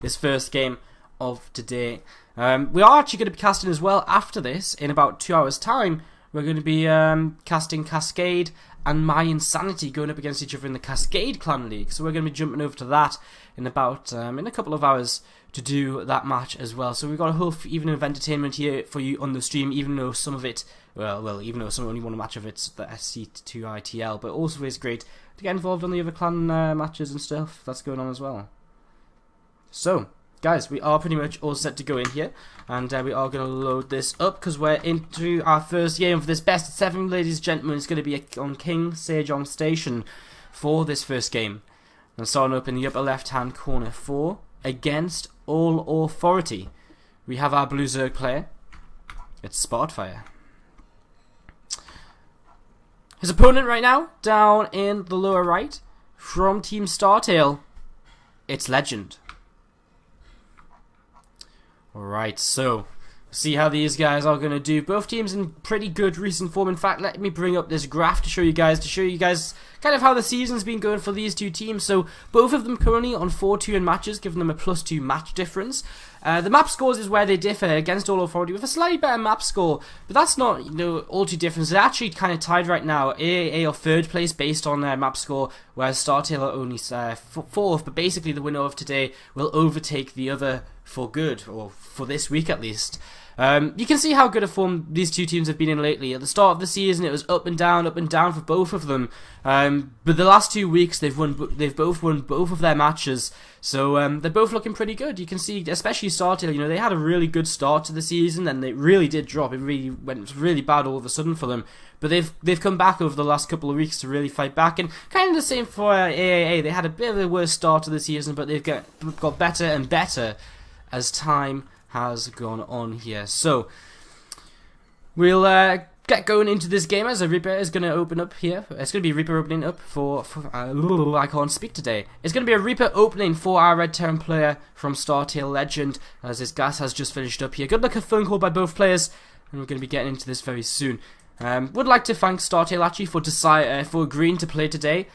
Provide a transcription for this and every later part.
this first game of today. We are actually going to be casting as well after this. In about 2 hours time, we're going to be casting Cascade and My Insanity going up against each other in the Cascade Clan League. So we're going to be jumping over to that in about in a couple of hours to do that match as well. So we've got a whole evening of entertainment here for you on the stream, even though some of it, even though some only one match of it's the SC2ITL, but also it's great to get involved on the other clan matches and stuff that's going on as well. So, guys, we are pretty much all set to go in here, and we are going to load this up because we're into our first game of this best of 7, ladies and gentlemen. It's going to be on King Sejong Station for this first game. And starting up in the upper left-hand corner for Against All Authority, we have our Blue Zerg player. It's Spotfire. His opponent right now, down in the lower right, from Team StarTale, it's Legend. Alright, so see how these guys are going to do. Both teams in pretty good recent form. In fact, let me bring up this graph to show you guys kind of how the season's been going for these two teams. So both of them currently on 4-2 in matches, giving them a +2 match difference. The map scores is where they differ. Against All Authority with a slightly better map score, but that's not all too different. They're actually kind of tied right now. AAA are 3rd place based on their map score, whereas StarTale are only 4th. But basically, the winner of today will overtake the other for good, or for this week at least. You can see how good a form these two teams have been in lately. At the start of the season, it was up and down for both of them. But the last 2 weeks, they've both won both of their matches. So they're both looking pretty good. You can see, especially StarTale, they had a really good start to the season, and they really did drop. It really went really bad all of a sudden for them. But they've come back over the last couple of weeks to really fight back. And kind of the same for AAA. They had a bit of a worse start to the season, but they've got better and better as time has gone on here. So we'll get going into this game as a Reaper is going to open up here. It's going to be Reaper opening up for I can't speak today. It's going to be a Reaper opening for our Red Terran player from StarTale Legend, as his gas has just finished up here. Good luck, a phone call by both players, and we're going to be getting into this very soon. Would like to thank StarTale actually for agreeing to play today.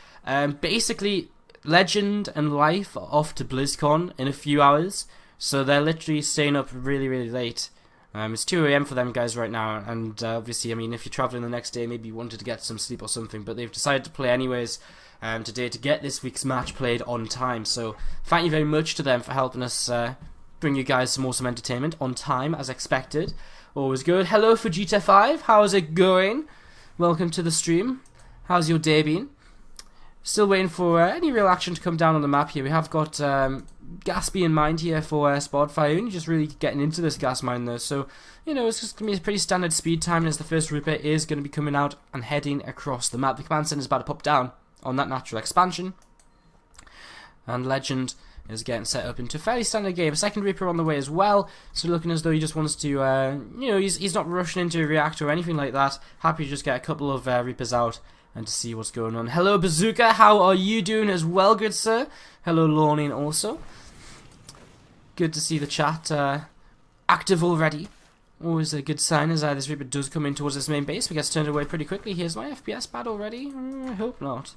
Basically, Legend and Life are off to BlizzCon in a few hours. So they're literally staying up really, really late. It's 2 AM for them guys right now, and obviously, I mean, if you're traveling the next day, maybe you wanted to get some sleep or something, but they've decided to play anyways today to get this week's match played on time. So thank you very much to them for helping us bring you guys some awesome entertainment on time, as expected. Always good. Hello, Fujita5. How's it going? Welcome to the stream. How's your day been? Still waiting for any real action to come down on the map here. We have got Gaspy in mind here for Spotfire. Only just really getting into this gas mine though, so it's just going to be a pretty standard speed time, as the first Reaper is going to be coming out and heading across the map. The command center is about to pop down on that natural expansion, and Legend is getting set up into a fairly standard game. A second Reaper on the way as well, so looking as though he just wants to, he's not rushing into a reactor or anything like that. Happy to just get a couple of Reapers out and to see what's going on. Hello, Bazooka. How are you doing as well, good sir? Hello, Lorning also. Good to see the chat active already. Always a good sign as this Reaper does come in towards this main base, but gets turned away pretty quickly. Here's my FPS bad already? I hope not.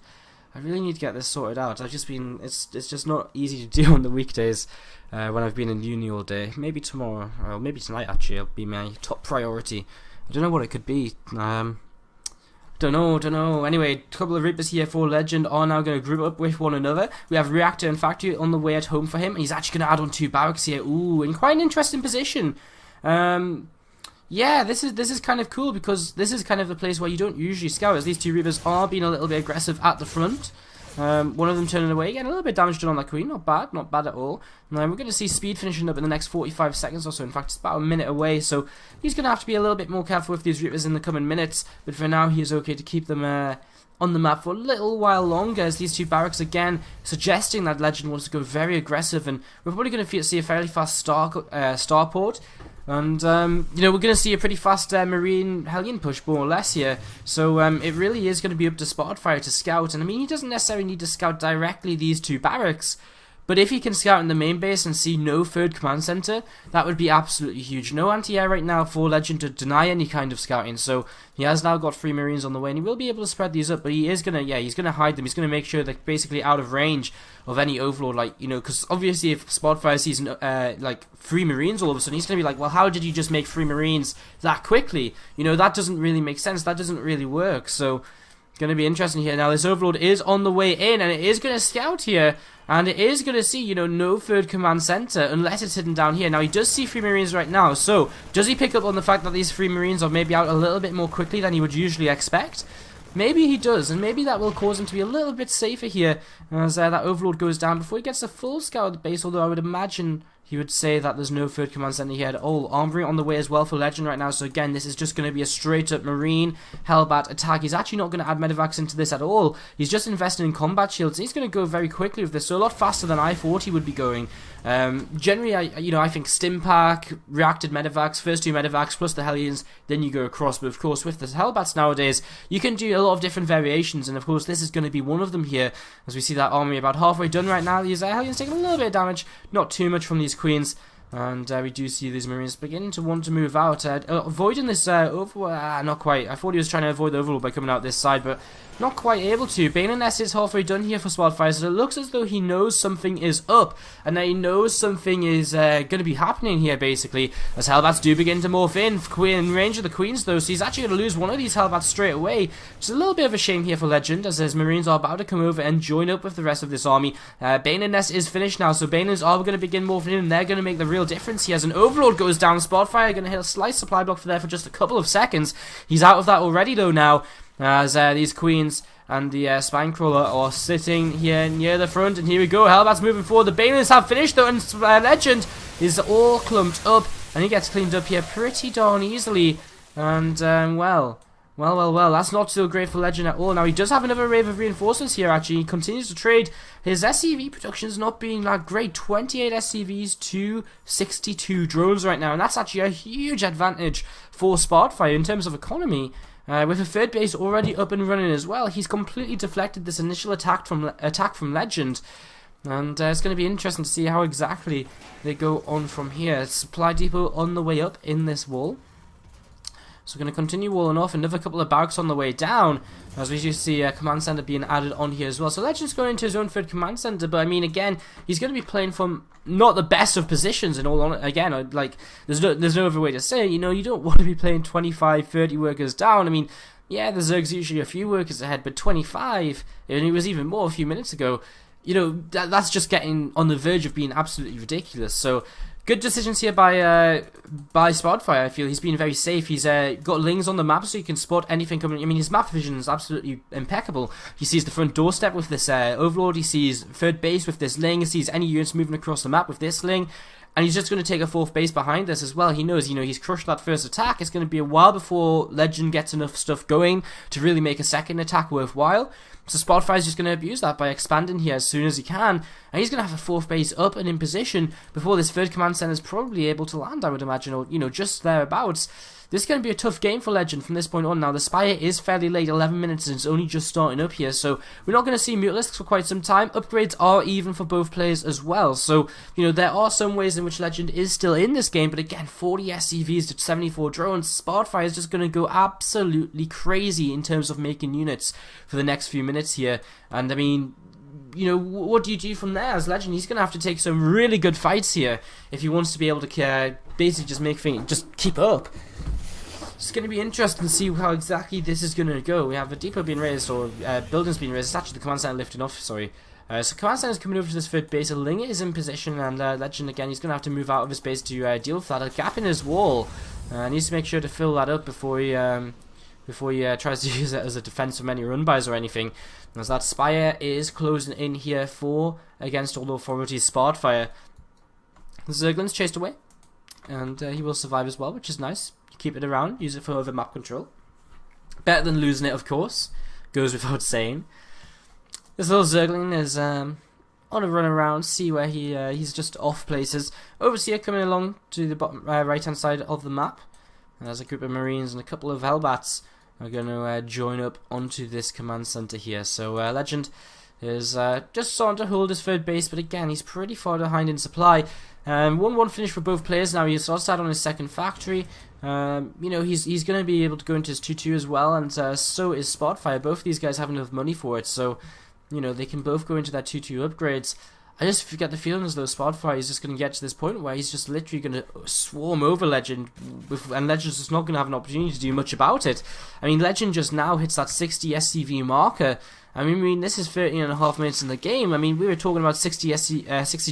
I really need to get this sorted out. It's just not easy to do on the weekdays when I've been in uni all day. Maybe tomorrow, or maybe tonight actually, will be my top priority. I don't know what it could be. Don't know. Anyway, a couple of Reapers here for Legend are now going to group up with one another. We have Reactor and Factory on the way at home for him. And he's actually going to add on 2 barracks here. Ooh, in quite an interesting position. Yeah, this is kind of cool, because this is kind of the place where you don't usually scout, as these 2 Reapers are being a little bit aggressive at the front. One of them turning away, getting a little bit damage done on that Queen. Not bad at all. We're going to see speed finishing up in the next 45 seconds or so. In fact, it's about a minute away, so he's going to have to be a little bit more careful with these Reapers in the coming minutes. But for now, he is okay to keep them on the map for a little while longer, as these 2 barracks again suggesting that Legend wants to go very aggressive, and we're probably going to see a fairly fast starport. And, we're going to see a pretty fast Marine Hellion push, more or less, here. So, it really is going to be up to Spotfire to scout. And, I mean, he doesn't necessarily need to scout directly these 2 barracks, But if he can scout in the main base and see no third command center, that would be absolutely huge. No anti-air right now for Legend to deny any kind of scouting. So he has now got 3 Marines on the way, and he will be able to spread these up. But he is gonna, he's gonna hide them. He's gonna make sure they're basically out of range of any Overlord. Like, you know, because obviously if Spotfire sees like 3 Marines all of a sudden, he's gonna be like, well, how did you just make 3 Marines that quickly? You know, that doesn't really make sense. That doesn't really work. So going to be interesting here. Now this Overlord is on the way in, and it is going to scout here, and it is going to see, you know, no third command center unless it's hidden down here. Now he does see 3 Marines right now, so does he pick up on the fact that these 3 Marines are maybe out a little bit more quickly than he would usually expect? Maybe he does, and maybe that will cause him to be a little bit safer here as that Overlord goes down before he gets a full scout of the base, although I would imagine he would say that there's no third command center here at all. Armory on the way as well for Legend right now, so again, this is just going to be a straight up Marine Hellbat attack. He's actually not going to add medevacs into this at all. He's just investing in combat shields. He's going to go very quickly with this, so a lot faster than I thought he would be going. Generally, I think Stimpak, reacted medevacs, first 2 medevacs plus the Hellions, then you go across. But of course, with the Hellbats nowadays, you can do a lot of different variations, and of course, this is going to be one of them here. As we see that army about halfway done right now, these Hellions taking a little bit of damage, not too much from these Queens. And we do see these Marines beginning to want to move out, avoiding this not quite. I thought he was trying to avoid the Overlord by coming out this side, but not quite able to. Bane and Ness is halfway done here for Spotfire, so it looks as though he knows something is up, and that he knows something is going to be happening here, basically, as Hellbats do begin to morph in range of the Queens, though, so he's actually going to lose one of these Hellbats straight away, which is a little bit of a shame here for Legend, as his Marines are about to come over and join up with the rest of this army. Bane and Ness is finished now, so Baners are going to begin morphing in, and they're going to make the real difference here, as an Overlord goes down. Spotfire going to hit a slight supply block for there for just a couple of seconds. He's out of that already, though, now, as these Queens and the Spinecrawler are sitting here near the front, and here we go, Hellbats moving forward. The Baners have finished, though, and Legend is all clumped up, and he gets cleaned up here pretty darn easily, and, well, that's not so great for Legend at all. Now, he does have another wave of reinforcements here, actually. He continues to trade. His SCV production is not being that great. 28 SCVs to 62 drones right now, and that's actually a huge advantage for Spotfire in terms of economy. With a third base already up and running as well, he's completely deflected this initial attack from Legend. And it's going to be interesting to see how exactly they go on from here. Supply depot on the way up in this wall. So we're going to continue walling off. Another couple of barracks on the way down, as we just see a command center being added on here as well. So Legend's going into his own third command center, but I mean, again, he's going to be playing from not the best of positions. In all honesty, again, like there's no other way to say it. You know, you don't want to be playing 25, 30 workers down. I mean, yeah, the Zerg's usually a few workers ahead, but 25, and it was even more a few minutes ago. You know, that's just getting on the verge of being absolutely ridiculous. So good decisions here by Spotfire. I feel he's been very safe. He's got lings on the map so he can spot anything coming. I mean, his map vision is absolutely impeccable. He sees the front doorstep with this Overlord. He sees third base with this ling. He sees any units moving across the map with this ling. And he's just going to take a fourth base behind this as well. He knows, you know, he's crushed that first attack. It's going to be a while before Legend gets enough stuff going to really make a second attack worthwhile. So Spotfire's just going to abuse that by expanding here as soon as he can. And he's going to have a fourth base up and in position before this third command center is probably able to land, I would imagine, or, you know, just thereabouts. This is going to be a tough game for Legend from this point on. Now, the Spire is fairly late, 11 minutes, and it's only just starting up here, so we're not going to see Mutalisks for quite some time. Upgrades are even for both players as well, so, you know, there are some ways in which Legend is still in this game, but again, 40 SCVs to 74 drones. Spotfire is just going to go absolutely crazy in terms of making units for the next few minutes here, and I mean, you know, what do you do from there as Legend? He's going to have to take some really good fights here if he wants to be able to basically just make things, just keep up. It's going to be interesting to see how exactly this is going to go. We have a depot being raised, or buildings being raised. It's actually the command center lifting off, sorry. So command center is coming over to this third base. A Ling is in position, and Legend, again, he's going to have to move out of his base to deal with that. A gap in his wall. Needs to make sure to fill that up before he tries to use it as a defense from any run-bys or anything. As that Spire is closing in here against all authorities. Spotfire. The Zergling's chased away, and he will survive as well, which is nice. Keep it around, use it for over map control. Better than losing it, of course. Goes without saying. This little Zergling is on a run around, see where he's just off places. Overseer coming along to the bottom right hand side of the map. And there's a group of Marines and a couple of Hellbats are going to join up onto this command center here. So Legend is just starting to hold his third base, but again, he's pretty far behind in supply. 1-1 finish for both players now. He starts out on his second factory. You know, he's going to be able to go into his 2-2 as well, and so is Spotfire. Both of these guys have enough money for it, so, you know, they can both go into that 2-2 upgrades. I just get the feeling as though Spotfire is just going to get to this point where he's just literally going to swarm over Legend, and Legend's just not going to have an opportunity to do much about it. I mean, Legend just now hits that 60 SCV marker. I mean, this is 13.5 minutes in the game. I mean, we were talking about 60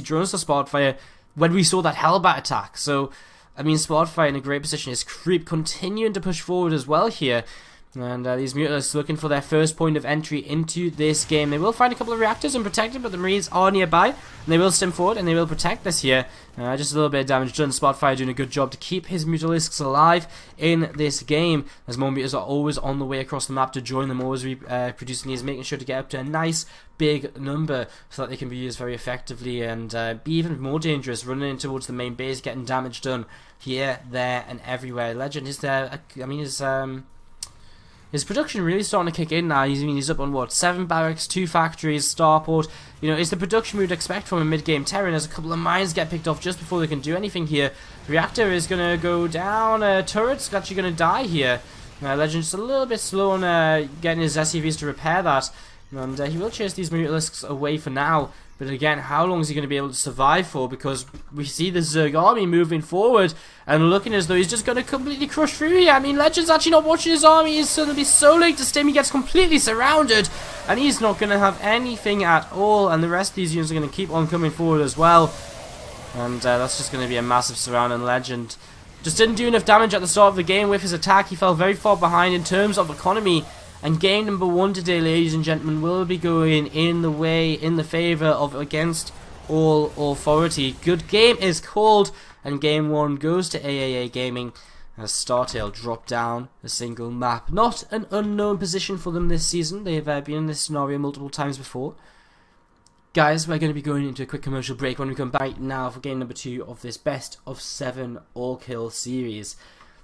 drones for Spotfire when we saw that Hellbat attack. So, I mean, Spotfire in a great position. His creep continuing to push forward as well here. And these Mutalisks looking for their first point of entry into this game. They will find a couple of reactors and protect it, but the Marines are nearby. And they will stem forward and they will protect this here. Just a little bit of damage done. Spotfire doing a good job to keep his Mutalisks alive in this game. As more Mutas are always on the way across the map to join them, always producing these, making sure to get up to a nice big number so that they can be used very effectively and be even more dangerous, running in towards the main base, getting damage done here, there, and everywhere. Legend is there. I mean, his production really starting to kick in now. He's up on what, 7 barracks, 2 factories, starport. You know, it's the production we would expect from a mid-game Terran, as a couple of mines get picked off just before they can do anything here. Reactor is going to go down. Turret's actually going to die here. Legend just a little bit slow on getting his SCVs to repair that. And he will chase these Mutalisks away for now. But again, how long is he going to be able to survive for? Because we see the Zerg army moving forward and looking as though he's just going to completely crush through here. I mean, Legend's actually not watching his army. He's going to be so late to stem. He gets completely surrounded. And he's not going to have anything at all. And the rest of these units are going to keep on coming forward as well. And that's just going to be a massive surround. And Legend just didn't do enough damage at the start of the game with his attack. He fell very far behind in terms of economy. And game number 1 today, ladies and gentlemen, will be going in the favour of Against All Authority. Good game is called, and game 1 goes to AAA Gaming as StarTale drop down a single map. Not an unknown position for them this season. They've been in this scenario multiple times before. Guys, we're going to be going into a quick commercial break when we come back now for game number 2 of this best of 7 all-kill series.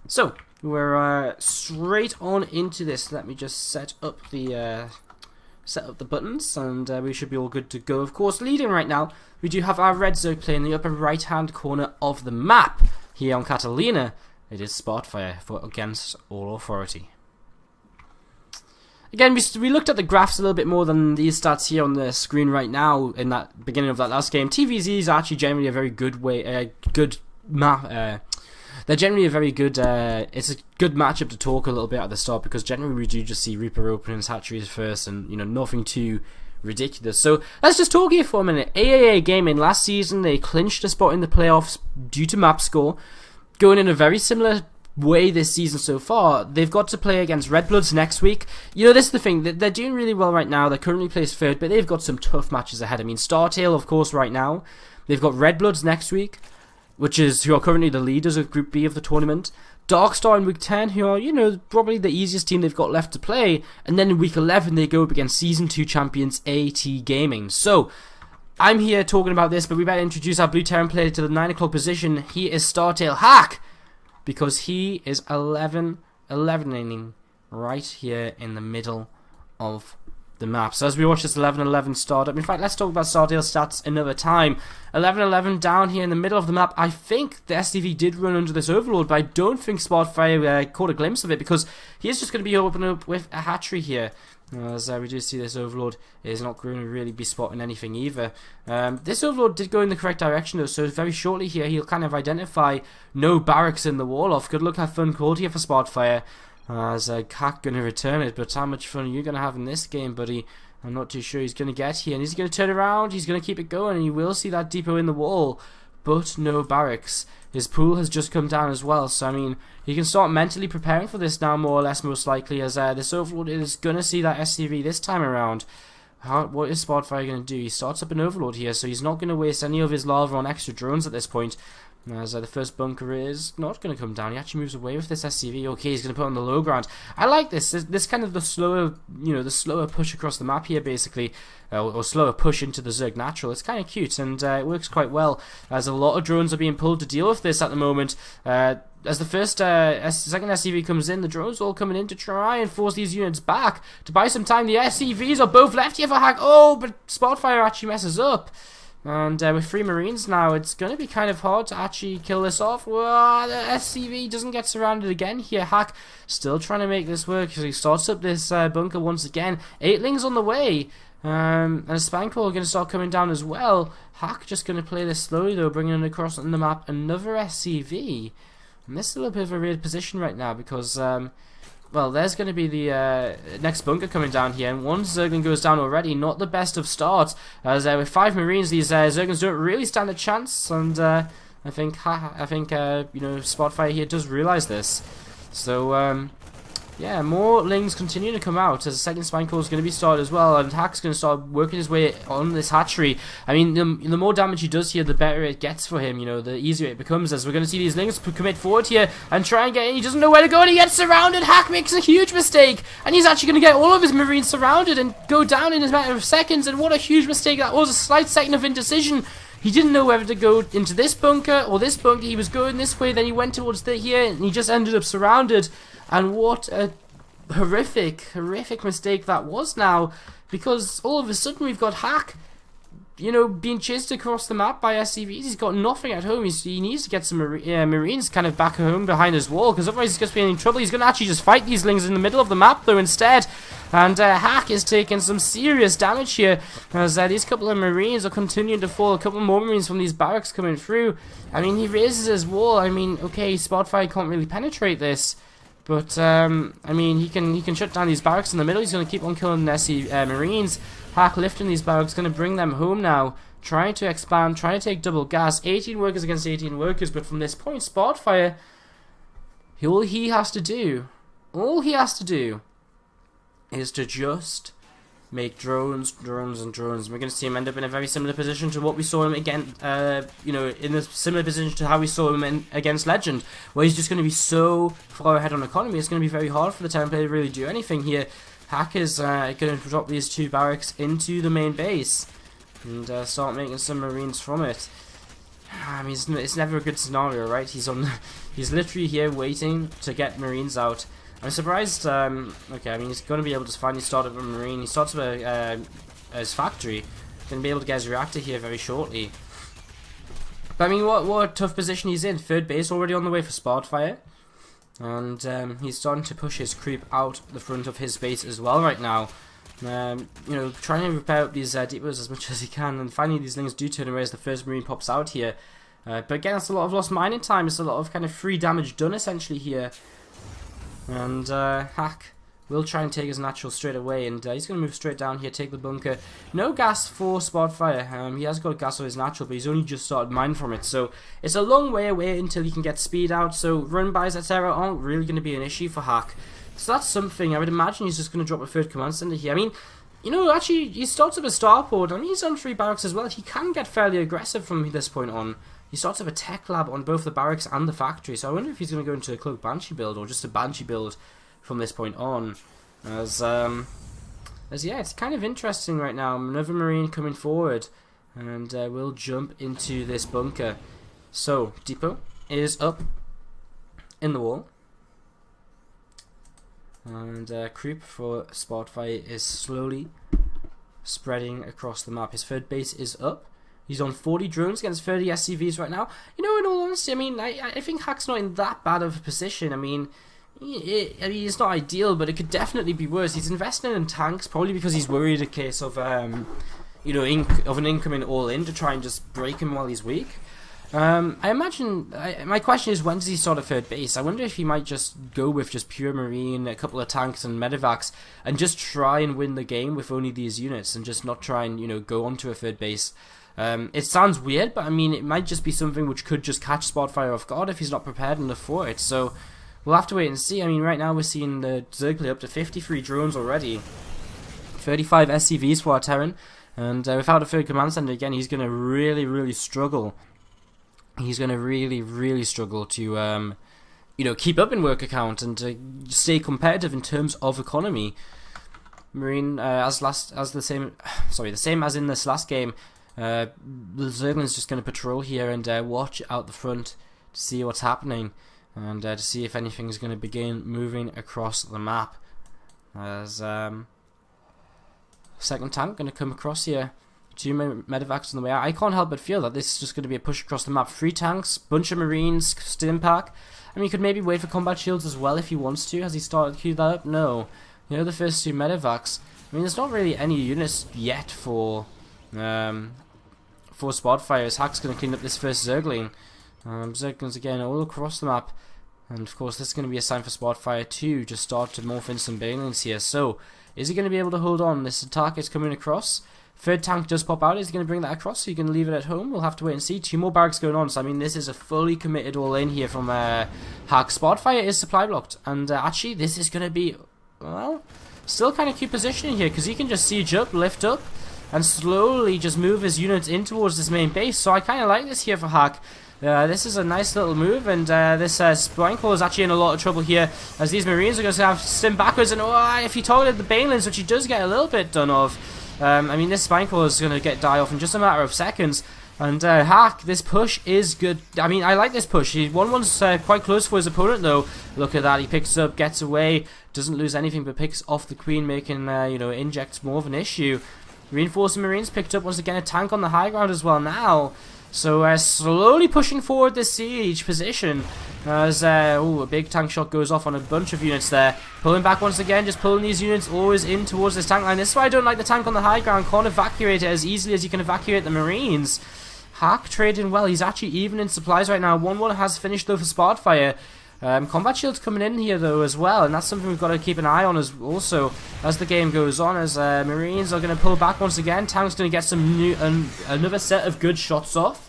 So, we're straight on into this. Let me just set up the buttons, and we should be all good to go. Of course, leading right now, we do have our red Zerg player in the upper right-hand corner of the map. Here on Catalina, it is Spotfire for Against All Authority. Again, we looked at the graphs a little bit more than these stats here on the screen right now. In that beginning of that last game, TVZ is actually generally a very good good map. They're generally a very good, it's a good matchup to talk a little bit at the start, because generally we do just see Reaper openings, hatcheries first, and, you know, nothing too ridiculous. So let's just talk here for a minute. AAA Gaming, last season they clinched a spot in the playoffs due to map score. Going in a very similar way this season so far. They've got to play against Red Bloods next week. You know, this is the thing, they're doing really well right now. They're currently placed 3rd, but they've got some tough matches ahead. I mean, StarTale, of course, right now. They've got Red Bloods next week, who are currently the leaders of Group B of the tournament. Darkstar in Week 10, who are, you know, probably the easiest team they've got left to play. And then in Week 11, they go up against Season 2 champions AT Gaming. So, I'm here talking about this, but we better introduce our Blue Terran player to the 9 o'clock position. He is StarTale Hack, because he is 11-ing right here in the middle of the map. So as we watch this 11-11 start up, in fact, let's talk about StarTale stats another time. 11-11 down here in the middle of the map. I think the SDV did run under this Overlord, but I don't think Spotfire caught a glimpse of it, because he is just going to be opening up with a hatchery here. As we do see, this Overlord is not going to really be spotting anything either. This Overlord did go in the correct direction though, so very shortly here he'll kind of identify no barracks in the wall off. Good luck, have fun called here for Spotfire. As Hack going to return it, but how much fun are you going to have in this game, buddy? I'm not too sure he's going to get here, and he's going to turn around, he's going to keep it going, and you will see that depot in the wall, but no barracks. His pool has just come down as well, so I mean, he can start mentally preparing for this now, more or less, most likely, as this Overlord is going to see that SCV this time around. What is Spotfire going to do? He starts up an Overlord here, so he's not going to waste any of his lava on extra drones at this point. As the first bunker is not going to come down. He actually moves away with this SCV. Okay, he's going to put on the low ground. I like this. This kind of the slower, you know, the slower push across the map here, basically, or slower push into the Zerg natural. It's kind of cute, and it works quite well, as a lot of drones are being pulled to deal with this at the moment. as the second SCV comes in, the drones all coming in to try and force these units back to buy some time. The SCVs are both left here for Hack. Oh, but Spotfire actually messes up. And with 3 Marines now, it's going to be kind of hard to actually kill this off. Whoa, the SCV doesn't get surrounded again here. Hack still trying to make this work because he starts up this bunker once again. 8lings on the way. And a Spankball are going to start coming down as well. Hack just going to play this slowly though, bringing across on the map another SCV. And this is a little bit of a weird position right now because, well, there's going to be the next bunker coming down here, and one Zergling goes down already. Not the best of starts, as with 5 Marines, these Zerglings don't really stand a chance, and I think you know, Spotfire here does realise this. So yeah, more Lings continue to come out as the second spine core is going to be started as well, and Hack's going to start working his way on this hatchery. I mean, the more damage he does here, the better it gets for him, you know, the easier it becomes, as we're going to see these Lings commit forward here and try and get in. He doesn't know where to go and he gets surrounded. Hack makes a huge mistake, and he's actually going to get all of his Marines surrounded and go down in a matter of seconds, and what a huge mistake that was. A slight second of indecision. He didn't know whether to go into this bunker or this bunker. He was going this way, then he went towards here, and he just ended up surrounded. And what a horrific mistake that was now, because all of a sudden we've got Hack, you know, being chased across the map by SCVs. He's got nothing at home. He needs to get some Marines kind of back home behind his wall, because otherwise he's going to be in trouble. He's going to actually just fight these Lings in the middle of the map though instead. And Hack is taking some serious damage here, as these couple of Marines are continuing to fall. A couple more Marines from these barracks coming through. I mean, he raises his wall. I mean, okay, Spotfire can't really penetrate this, but I mean, he can shut down these barracks in the middle. He's going to keep on killing the SC Marines. Hack lifting these barracks, going to bring them home now. Trying to expand, trying to take double gas. 18 workers against 18 workers, but from this point, Spotfire, all he has to do is to just make drones. We're going to see him end up in a very similar position to what we saw him again, you know, in a similar position to how we saw him against Legend, where he's just going to be so far ahead on economy. It's going to be very hard for the Terran player to really do anything here. Hack is going to drop these 2 barracks into the main base and start making some Marines from it. I mean, it's never a good scenario, right? He's literally here waiting to get Marines out. I'm surprised, okay, I mean, he's going to be able to finally start up a Marine. He starts up his factory. Going to be able to get his reactor here very shortly. But I mean, what a tough position he's in. 3rd base already on the way for Spotfire. And he's starting to push his creep out the front of his base as well right now. You know, trying to repair up these depots as much as he can. And finally these Lings do turn away as the first Marine pops out here. But again, it's a lot of lost mining time. It's a lot of kind of free damage done essentially here. And Hack will try and take his natural straight away, and he's going to move straight down here, take the bunker. No gas for Spotfire. He has got gas on his natural, but he's only just started mining from it, so it's a long way away until he can get speed out. So run-bys, etc. aren't really going to be an issue for Hack. So that's something. I would imagine he's just going to drop a 3rd command center here. I mean, you know, actually, he starts up a starport. I mean, he's on 3 barracks as well. He can get fairly aggressive from this point on. He starts up a tech lab on both the barracks and the factory, so I wonder if he's going to go into a Cloak Banshee build, or just a Banshee build from this point on. As yeah, it's kind of interesting right now. Another Marine coming forward, and we'll jump into this bunker. So, depot is up in the wall, and creep for Spotfire is slowly spreading across the map. His 3rd base is up. He's on 40 drones against 30 SCVs right now. You know, in all honesty, I mean, I think Hack's not in that bad of a position. I mean, it's not ideal, but it could definitely be worse. He's investing in tanks, probably because he's worried in case of, you know, of an incoming all-in to try and just break him while he's weak. I imagine, my question is, when does he start a 3rd base? I wonder if he might just go with just pure Marine, a couple of tanks and medevacs, and just try and win the game with only these units, and just not try and, you know, go onto a 3rd base. It sounds weird, but I mean, it might just be something which could just catch Spotfire off guard if he's not prepared enough for it. So we'll have to wait and see. I mean, right now we're seeing the Zerg play up to 53 drones already, 35 SCVs for our Terran, and without a 3rd command center again, he's going to really struggle. He's going to really struggle to, you know, keep up in work account and to stay competitive in terms of economy. Marine, the same as in this last game. The Zergling's just going to patrol here and watch out the front to see what's happening. and to see if anything is going to begin moving across the map. As second tank going to come across here. 2 medevacs on the way out. I can't help but feel that this is just going to be a push across the map. 3 tanks, bunch of marines, stim pack. I mean, you could maybe wait for combat shields as well if he wants to. Has he started to queue that up? No. You know, the first 2 medevacs. I mean, there's not really any units yet for spot fires. Hack's going to clean up this first Zergling. Zerglings again all across the map. And of course, this is going to be a sign for Spotfire to just start to morph in some Banelings here. So, is he going to be able to hold on? This attack is coming across. Third tank does pop out. Is he going to bring that across? So you can leave it at home? We'll have to wait and see. 2 more barracks going on. So, I mean, this is a fully committed all-in here from Hack. Spotfire is supply blocked. And actually, this is going to be, well, still kind of key positioning here. Because he can just siege up, lift up, and slowly just move his units in towards this main base. So, I kind of like this here for Hack. This is a nice little move, and this Spinecore is actually in a lot of trouble here, as these Marines are going to have to stim backwards, and if he targeted the Banelings, which he does get a little bit done of, I mean, this Spinecore is going to die off in just a matter of seconds, and Hack, this push is good. I mean, I like this push. He won one's quite close for his opponent, though. Look at that, he picks up, gets away, doesn't lose anything, but picks off the Queen, making, you know, injects more of an issue. Reinforcing Marines picked up once again a tank on the high ground as well now. So slowly pushing forward this siege position as a big tank shot goes off on a bunch of units there. Pulling back once again, just pulling these units always in towards this tank line. This is why I don't like the tank on the high ground. Can't evacuate it as easily as you can evacuate the Marines. Hack trading well. He's actually even in supplies right now. 1-1 has finished though for Spotfire. Combat shields coming in here though as well, and that's something we've got to keep an eye on as also as the game goes on, as Marines are going to pull back once again. Tank's going to get some new another set of good shots off.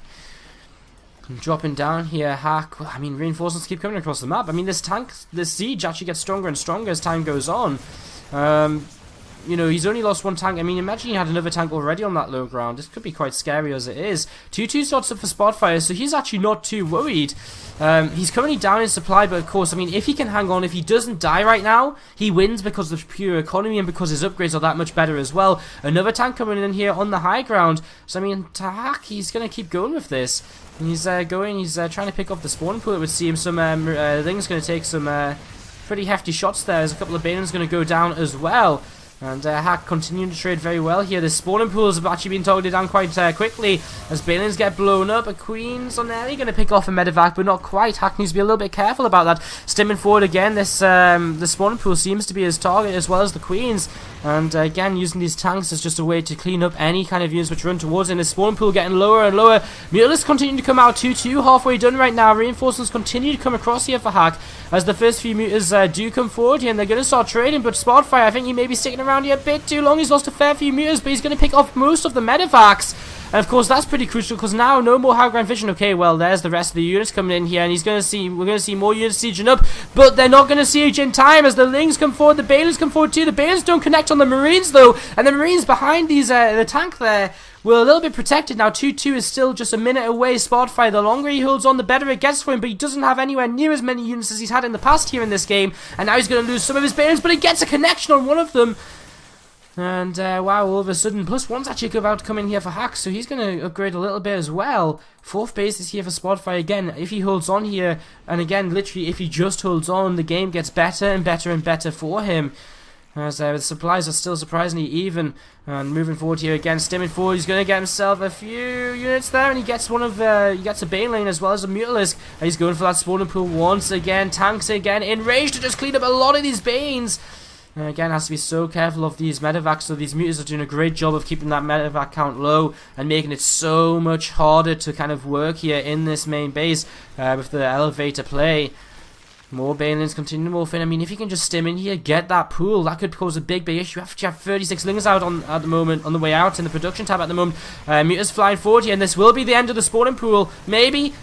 And dropping down here, Hack. I mean, reinforcements keep coming across the map. I mean, this siege actually gets stronger and stronger as time goes on. You know, he's only lost 1 tank. I mean, imagine he had another tank already on that low ground. This could be quite scary as it is. 2-2 starts up for Spotfire, so he's actually not too worried. He's currently down in supply, but of course, I mean, if he can hang on, if he doesn't die right now, he wins because of pure economy and because his upgrades are that much better as well. Another tank coming in here on the high ground. So, I mean, to Hack, he's going to keep going with this. He's trying to pick off the spawn pool. It would seem some things going to take some pretty hefty shots there. There's a couple of Banelings going to go down as well. And Hack continuing to trade very well here. The spawning pools have actually been targeted down quite quickly as Banelings get blown up. A Queen's on there. They're going to pick off a medevac, but not quite. Hack needs to be a little bit careful about that. Stimming forward again. This the spawning pool seems to be his target as well as the Queens. And again, using these tanks as just a way to clean up any kind of units which run towards him. The spawning pool getting lower and lower. Mutalisks continue to come out 2-2, halfway done right now. Reinforcements continue to come across here for Hack as the first few mutas do come forward here, and they're going to start trading. But Spotfire, I think he may be sticking around here a bit too long. He's lost a fair few mutas, but he's going to pick off most of the medevacs. And of course, that's pretty crucial because now no more high ground vision. Okay, well, there's the rest of the units coming in here, and we're going to see more units sieging up, but they're not going to siege in time as the Lings come forward, the Banelings come forward too. The Banelings don't connect on the Marines though, and the Marines behind these the tank there were a little bit protected. Now 2-2 is still just a minute away. Spotfire, the longer he holds on, the better it gets for him, but he doesn't have anywhere near as many units as he's had in the past here in this game, and now he's going to lose some of his Banelings, but he gets a connection on one of them. And wow, all of a sudden, +1's actually about to come in here for Hack, so he's going to upgrade a little bit as well. 4th base is here for Spotfire again. If he holds on here, and again, literally, if he just holds on, the game gets better and better and better for him. As the supplies are still surprisingly even. And moving forward here again, stimming forward, he's going to get himself a few units there, and he gets he gets a Banelane as well as a Mutalisk. And he's going for that spawning pool once again. Tanks again, enraged to just clean up a lot of these Banes. And again, has to be so careful of these medevacs, so these mutas are doing a great job of keeping that medevac count low and making it so much harder to kind of work here in this main base with the elevator play. More Banelings continue to morph in. I mean, if you can just stim in here, get that pool, that could cause a big issue. You have 36 Lings out at the moment, on the way out in the production tab at the moment. Mutas flying forward here, and this will be the end of the spawning pool. Maybe,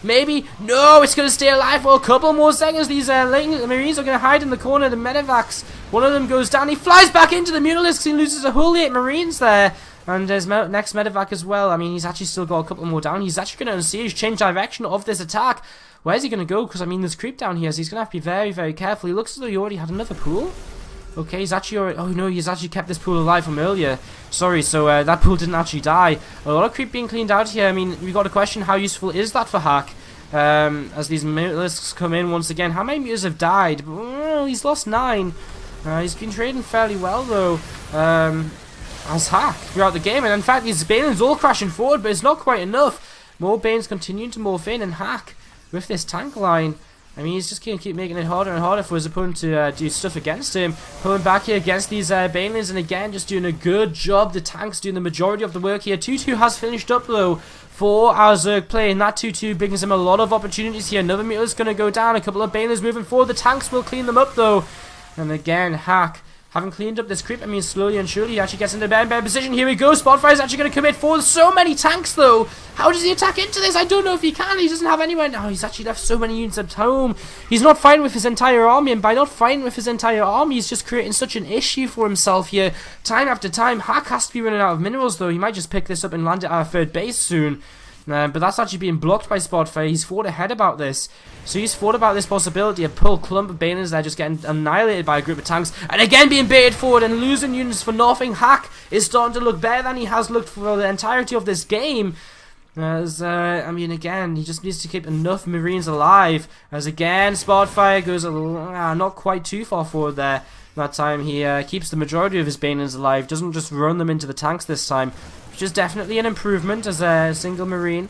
no, it's going to stay alive for a couple more seconds. These Marines are going to hide in the corner. The medevacs, one of them goes down. He flies back into the Mutalisks. He loses a whole 8 Marines there. And his next medevac as well. I mean, he's actually still got a couple more down. He's actually going to unsiege, change direction of this attack. Where's he going to go? Because, I mean, there's creep down here, so he's going to have to be very, very careful. He looks as though he already had another pool. Okay, he's actually already... Oh, no, he's actually kept this pool alive from earlier. Sorry, so that pool didn't actually die. A lot of creep being cleaned out here. I mean, we got a question, how useful is that for Hack? as these Mutalisks come in once again. How many Mutas have died? Well, he's lost 9. He's been trading fairly well, though, as Hack throughout the game. And in fact, these Banelings all crashing forward, but it's not quite enough. More Banes continuing to morph in, and Hack with this tank line. I mean, he's just going to keep making it harder and harder for his opponent to do stuff against him. Pulling back here against these Banelings, and again, just doing a good job. The tank's doing the majority of the work here. 2-2 has finished up, though, for our Zerg play, and that 2-2 brings him a lot of opportunities here. Another meter is going to go down. A couple of Banelings moving forward. The tanks will clean them up, though. And again, Hack having cleaned up this creep. I mean, slowly and surely he actually gets into better position. Here we go. Spotfire is actually going to commit forward. So many tanks, though. How does he attack into this? I don't know if he can. He doesn't have anywhere now. He's actually left so many units at home. He's not fighting with his entire army, and by not fighting with his entire army, he's just creating such an issue for himself here. Time after time. Hack has to be running out of minerals, though. He might just pick this up and land at our third base soon. But that's actually being blocked by Spotfire. He's thought ahead about this. So he's thought about this possibility. A pull clump of Banelings there just getting annihilated by a group of tanks. And again being baited forward and losing units for nothing. Hack is starting to look better than he has looked for the entirety of this game. As, I mean, again, he just needs to keep enough Marines alive. As again, Spotfire goes not quite too far forward there. That time he keeps the majority of his Banelings alive. Doesn't just run them into the tanks this time. Which is definitely an improvement as a single Marine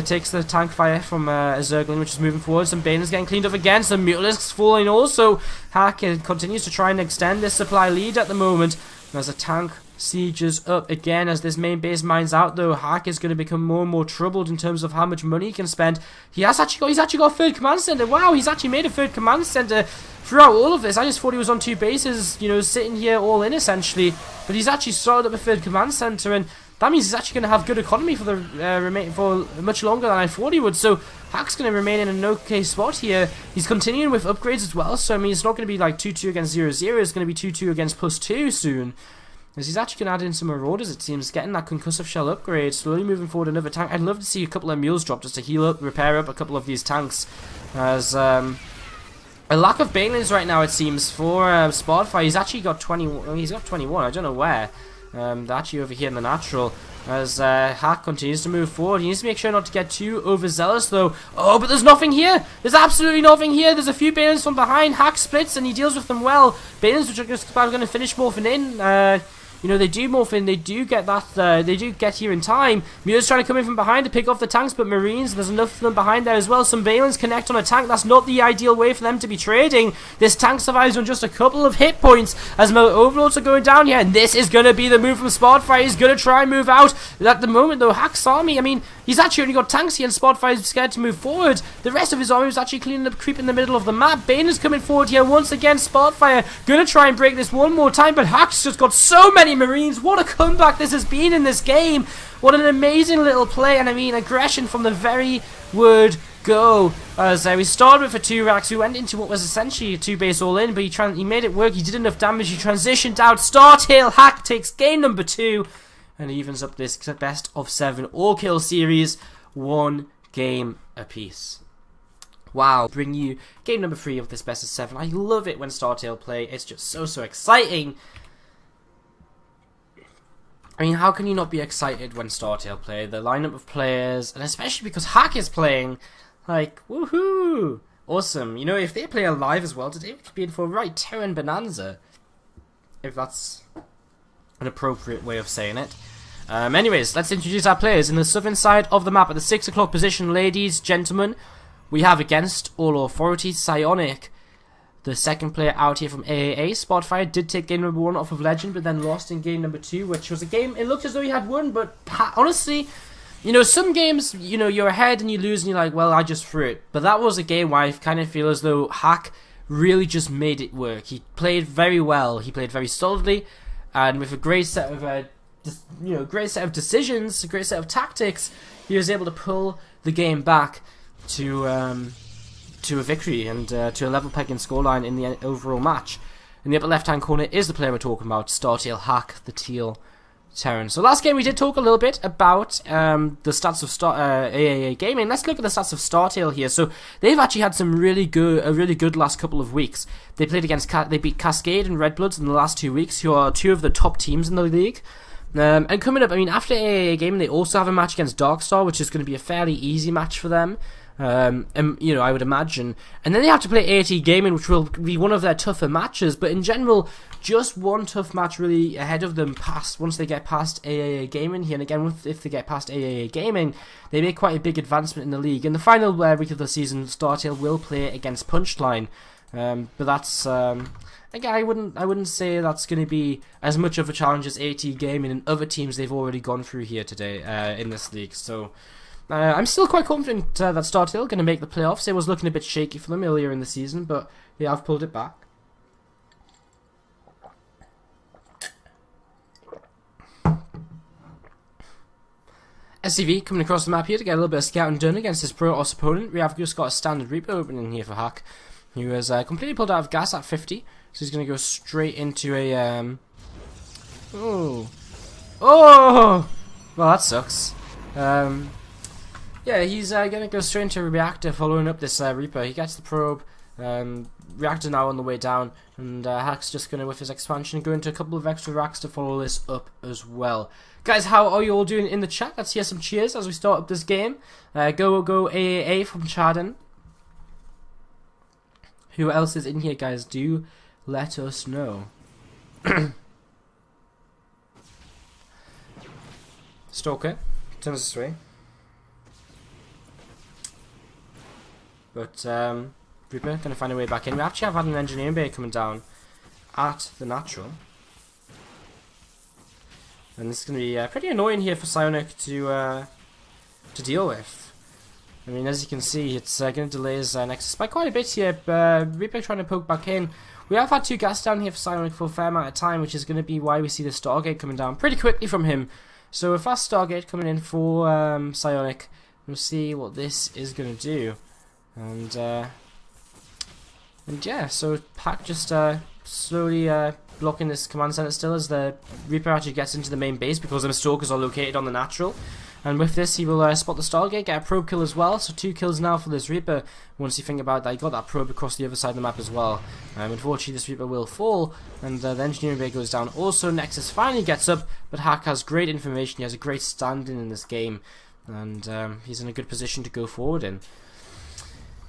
takes the tank fire from a Zergling, which is moving forward. Some Banelings getting cleaned up again. Some Mutalisks falling also. Hack continues to try and extend this supply lead at the moment. As a tank sieges up again as this main base mines out, though. Hack is going to become more and more troubled in terms of how much money he can spend. He's actually got a third command center. Wow, he's actually made a third command center throughout all of this. I just thought he was on 2 bases, you know, sitting here all in essentially. But he's actually started up a third command center, and that means he's actually going to have good economy for the for much longer than I thought he would. So Hack's going to remain in an okay spot here. He's continuing with upgrades as well. So I mean, it's not going to be like 2-2 against 0-0. It's going to be 2-2 against +2 soon. As he's actually going to add in some Marauders, it seems, getting that concussive shell upgrade, slowly moving forward another tank. I'd love to see a couple of mules drop just to heal up, repair up a couple of these tanks. As a lack of Banelings right now, it seems, for Spotfire. He's actually got 20. He's got 21. I don't know where. They're actually over here in the natural. As Hack continues to move forward. He needs to make sure not to get too overzealous, though. Oh, but there's nothing here. There's absolutely nothing here. There's a few Banelings from behind. Hack splits and he deals with them well. Banelings which are just about going to finish morphing in. You know, they do morph in, they do get that, they do get here in time. Muta's trying to come in from behind to pick off the tanks, but Marines, there's enough of them behind there as well. Some Banelings connect on a tank. That's not the ideal way for them to be trading. This tank survives on just a couple of hit points as Overlords are going down here, and this is going to be the move from Spotfire. He's going to try and move out. At the moment, though, Hack's army, I mean, he's actually only got tanks here, and Spotfire's scared to move forward. The rest of his army is actually cleaning up creep in the middle of the map. Bane is coming forward here once again. Spotfire going to try and break this one more time, but Hack's just got so many Marines. What a comeback this has been in this game. What an amazing little play, and I mean aggression from the very word go. As we started with a 2 racks, we went into what was essentially a 2 base all in, but he made it work. He did enough damage. He transitioned out. StarTale Hack takes game number 2 and evens up this best of 7 all kill series, 1 game apiece. Wow, bring you game number 3 of this best of 7. I love it when StarTale play. It's just so exciting. I mean, how can you not be excited when StarTale play? The lineup of players, and especially because Hack is playing, like, woohoo! Awesome. You know, if they play live as well today, we could be in for a right Terran bonanza. If that's an appropriate way of saying it. Anyways, let's introduce our players. In the southern side of the map, at the 6 o'clock position, ladies, gentlemen, we have against all authority, Psionic. The second player out here from AAA, Spotfire, did take game number 1 off of Legend, but then lost in game number 2, which was a game, it looked as though he had won, but honestly, you know, some games, you know, you're ahead and you lose and you're like, well, I just threw it. But that was a game where I kind of feel as though Hack really just made it work. He played very well, he played very solidly, and with a great set of, great set of decisions, a great set of tactics, he was able to pull the game back to a victory and to a level pegging scoreline in the overall match. In the upper left hand corner is the player we're talking about, StarTale Hack, the teal Terran. So last game we did talk a little bit about the stats of AAA Gaming. Let's look at the stats of StarTale here. So they've actually had a really good last couple of weeks. They played against they beat Cascade and Redbloods in the last 2 weeks, who are 2 of the top teams in the league. And coming up, I mean, after AAA Gaming, they also have a match against Darkstar, which is going to be a fairly easy match for them. and you know, I would imagine. And then they have to play AT Gaming, which will be one of their tougher matches. But in general, just one tough match really ahead of them once they get past AAA Gaming here. And again, if they get past AAA Gaming, they make quite a big advancement in the league. In the final week of the season, StarTale will play against Punchline. But that's again, I wouldn't say that's going to be as much of a challenge as AT Gaming and other teams they've already gone through here today in this league. So I'm still quite confident that StarTale are going to make the playoffs. It was looking a bit shaky for them earlier in the season, but yeah, I've pulled it back. SCV coming across the map here to get a little bit of scouting done against his Protoss opponent. We have just got a standard Reaper opening here for Hack, who has completely pulled out of gas at 50, so he's going to go straight into a oh, well, that sucks. Yeah, he's going to go straight into a reactor following up this Reaper. He gets the probe, reactor now on the way down, and Hack's just going to, with his expansion, go into a couple of extra racks to follow this up as well. Guys, how are you all doing in the chat? Let's hear some cheers as we start up this game. Go AAA from Chadden. Who else is in here, guys? Do let us know. Stalker turns this way. But Reaper gonna find a way back in. We actually have had an engineering bay coming down at the natural, and this is gonna be pretty annoying here for Psionic to deal with. I mean, as you can see, it's gonna delay his Nexus by quite a bit here. Reaper trying to poke back in. We have had 2 gas down here for Psionic for a fair amount of time, which is gonna be why we see the Stargate coming down pretty quickly from him. So a fast Stargate coming in for Psionic. We'll see what this is gonna do. And yeah, so Pack just slowly blocking this command center still as the Reaper actually gets into the main base because the Stalkers are located on the natural. And with this, he will spot the Stargate, get a probe kill as well. So 2 kills now for this Reaper. Once you think about that, he got that probe across the other side of the map as well. Unfortunately, this Reaper will fall, and the engineering bay goes down. Also, Nexus finally gets up, but Hack has great information. He has a great standing in this game, and he's in a good position to go forward in.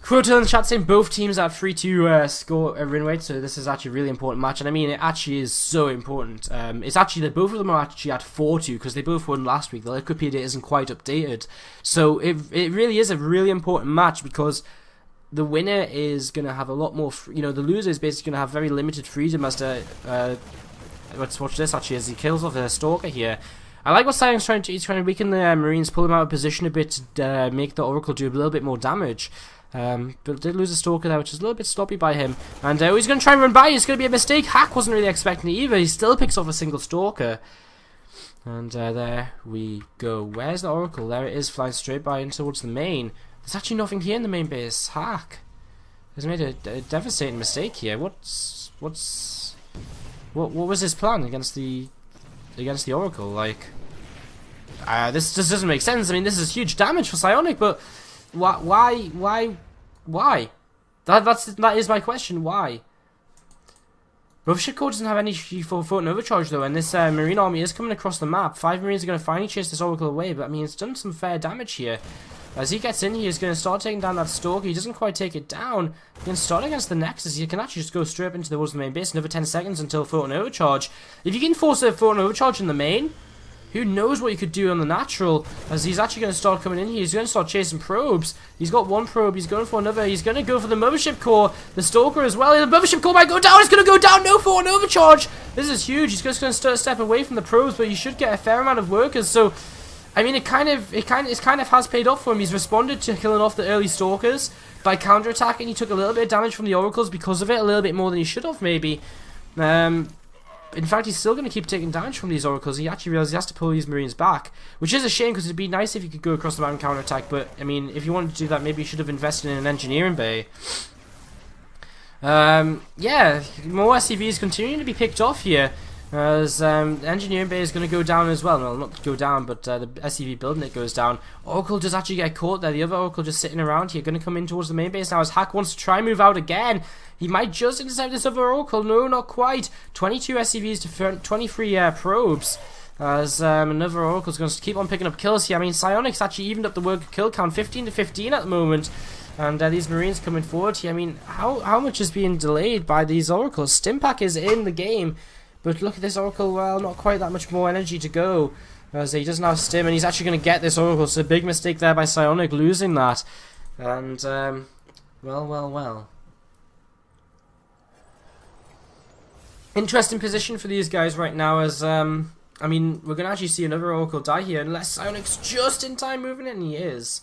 Crotel in the chat saying both teams have 3-2 score win rate, so this is actually a really important match, and I mean, it actually is so important. It's actually that both of them are actually at 4-2 because they both won last week. The Wikipedia isn't quite updated, so it really is a really important match because the winner is going to have a lot more, the loser is basically going to have very limited freedom as to, let's watch this actually as he kills off a Stalker here. I like what Sion's trying to do. He's trying to weaken the Marines, pull them out of position a bit to make the Oracle do a little bit more damage. But did lose a Stalker there, which is a little bit sloppy by him. And he's going to try and run by. It's going to be a mistake. Hack wasn't really expecting it either. He still picks off a single Stalker. And there we go. Where's the Oracle? There it is, flying straight by and towards the main. There's actually nothing here in the main base. Hack has made a devastating mistake here. What was his plan against the Oracle? Like, this just doesn't make sense. I mean, this is huge damage for Psionic, but why? That is my question. Why? Both Core doesn't have any photon overcharge though, and this Marine army is coming across the map. 5 Marines are going to finally chase this Oracle away, but I mean, it's done some fair damage here. As he gets in, he is going to start taking down that Stalker. He doesn't quite take it down. He can start against the Nexus. He can actually just go straight up into the walls of the main base. Another 10 seconds until photon overcharge. If you can force a photon overcharge in the main, who knows what you could do on the natural, as he's actually going to start coming in here. He's going to start chasing probes. He's got 1 probe. He's going for another. He's going to go for the Mothership Core. The Stalker as well. The Mothership Core might go down. It's going to go down. No photon overcharge. This is huge. He's just going to step away from the probes, but he should get a fair amount of workers. So, I mean, it kind of has paid off for him. He's responded to killing off the early Stalkers by counterattacking. He took a little bit of damage from the Oracles because of it, a little bit more than he should have, maybe. In fact, he's still going to keep taking damage from these Oracles. He actually realizes he has to pull these Marines back, which is a shame because it'd be nice if you could go across the map and counterattack. But I mean, if you wanted to do that, maybe you should have invested in an engineering bay. Yeah, more SCVs continuing to be picked off here. As engineering bay is going to go down as well. Well, not go down, but the SCV building it goes down. Oracle does actually get caught there. The other Oracle just sitting around here, going to come in towards the main base now. As Hack wants to try and move out again. He might just intercept this other Oracle. No, not quite. 22 SCVs to 23 probes. as another Oracle's going to keep on picking up kills here. I mean, Psionic's actually evened up the worker kill count 15 to 15 at the moment. And these Marines coming forward here. I mean, how much is being delayed by these Oracles? Stimpack is in the game, but look at this Oracle. Well, not quite that much more energy to go. As he doesn't have Stim, and he's actually going to get this Oracle. So a big mistake there by Psionic losing that. And, well. Interesting position for these guys right now as, I mean, we're going to actually see another Oracle die here unless Psionic's just in time moving it, and he is.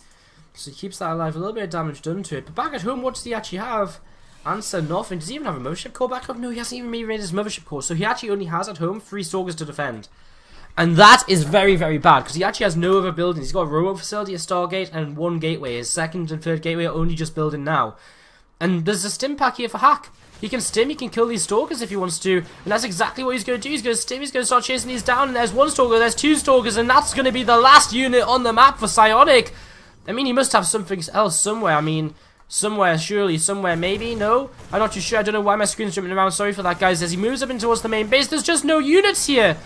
So he keeps that alive, a little bit of damage done to it. But back at home, what does he actually have? Answer, nothing. Does he even have a mothership core back up? No, he hasn't even made his mothership core. So he actually only has at home 3 Stalkers to defend. And that is very, very bad, because he actually has no other buildings. He's got a robot facility, a Stargate, and 1 gateway. His second and third gateway are only just building now. And there's a stim pack here for Hack. He can stim, he can kill these Stalkers if he wants to. And that's exactly what he's going to do. He's going to stim, he's going to start chasing these down. And there's 1 Stalker, there's 2 Stalkers, and that's going to be the last unit on the map for Psionic. I mean, he must have something else somewhere. I mean, somewhere, surely, somewhere, maybe? No? I'm not too sure. I don't know why my screen's jumping around. Sorry for that, guys. As he moves up in towards the main base, there's just no units here.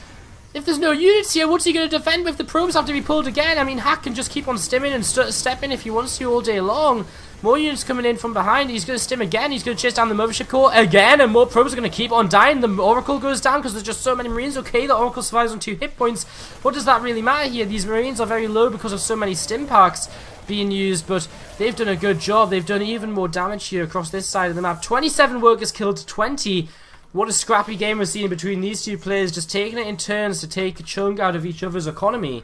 If there's no units here, what's he going to defend with? The probes have to be pulled again. I mean, Hack can just keep on stimming and stepping if he wants to all day long. More units coming in from behind. He's going to stim again. He's going to chase down the mothership core again. And more probes are going to keep on dying. The Oracle goes down because there's just so many Marines. Okay, the Oracle survives on 2 hit points. What does that really matter here? These Marines are very low because of so many stim packs being used, but they've done a good job. They've done even more damage here across this side of the map. 27 workers killed to 20. What a scrappy game we're seeing between these 2 players, just taking it in turns to take a chunk out of each other's economy.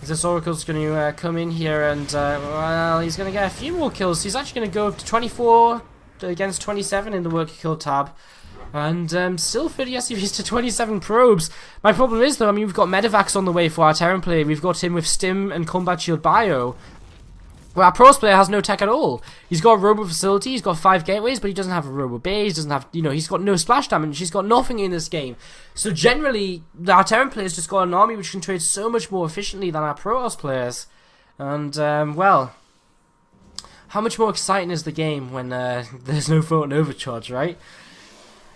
This Oracle's going to come in here and, well, he's going to get a few more kills. He's actually going to go up to 24 against 27 in the worker kill tab. And still 30 SCVs to 27 probes. My problem is, though, I mean, we've got Medivacs on the way for our Terran player. We've got him with Stim and Combat Shield Bio. Well, our Pros player has no tech at all. He's got a Robo Facility, he's got 5 gateways, but he doesn't have a Robo Base, doesn't have, you know, he's got no splash damage, he's got nothing in this game. So generally, our Terran player's just got an army which can trade so much more efficiently than our Protoss players. And, well, how much more exciting is the game when there's no photon overcharge, right?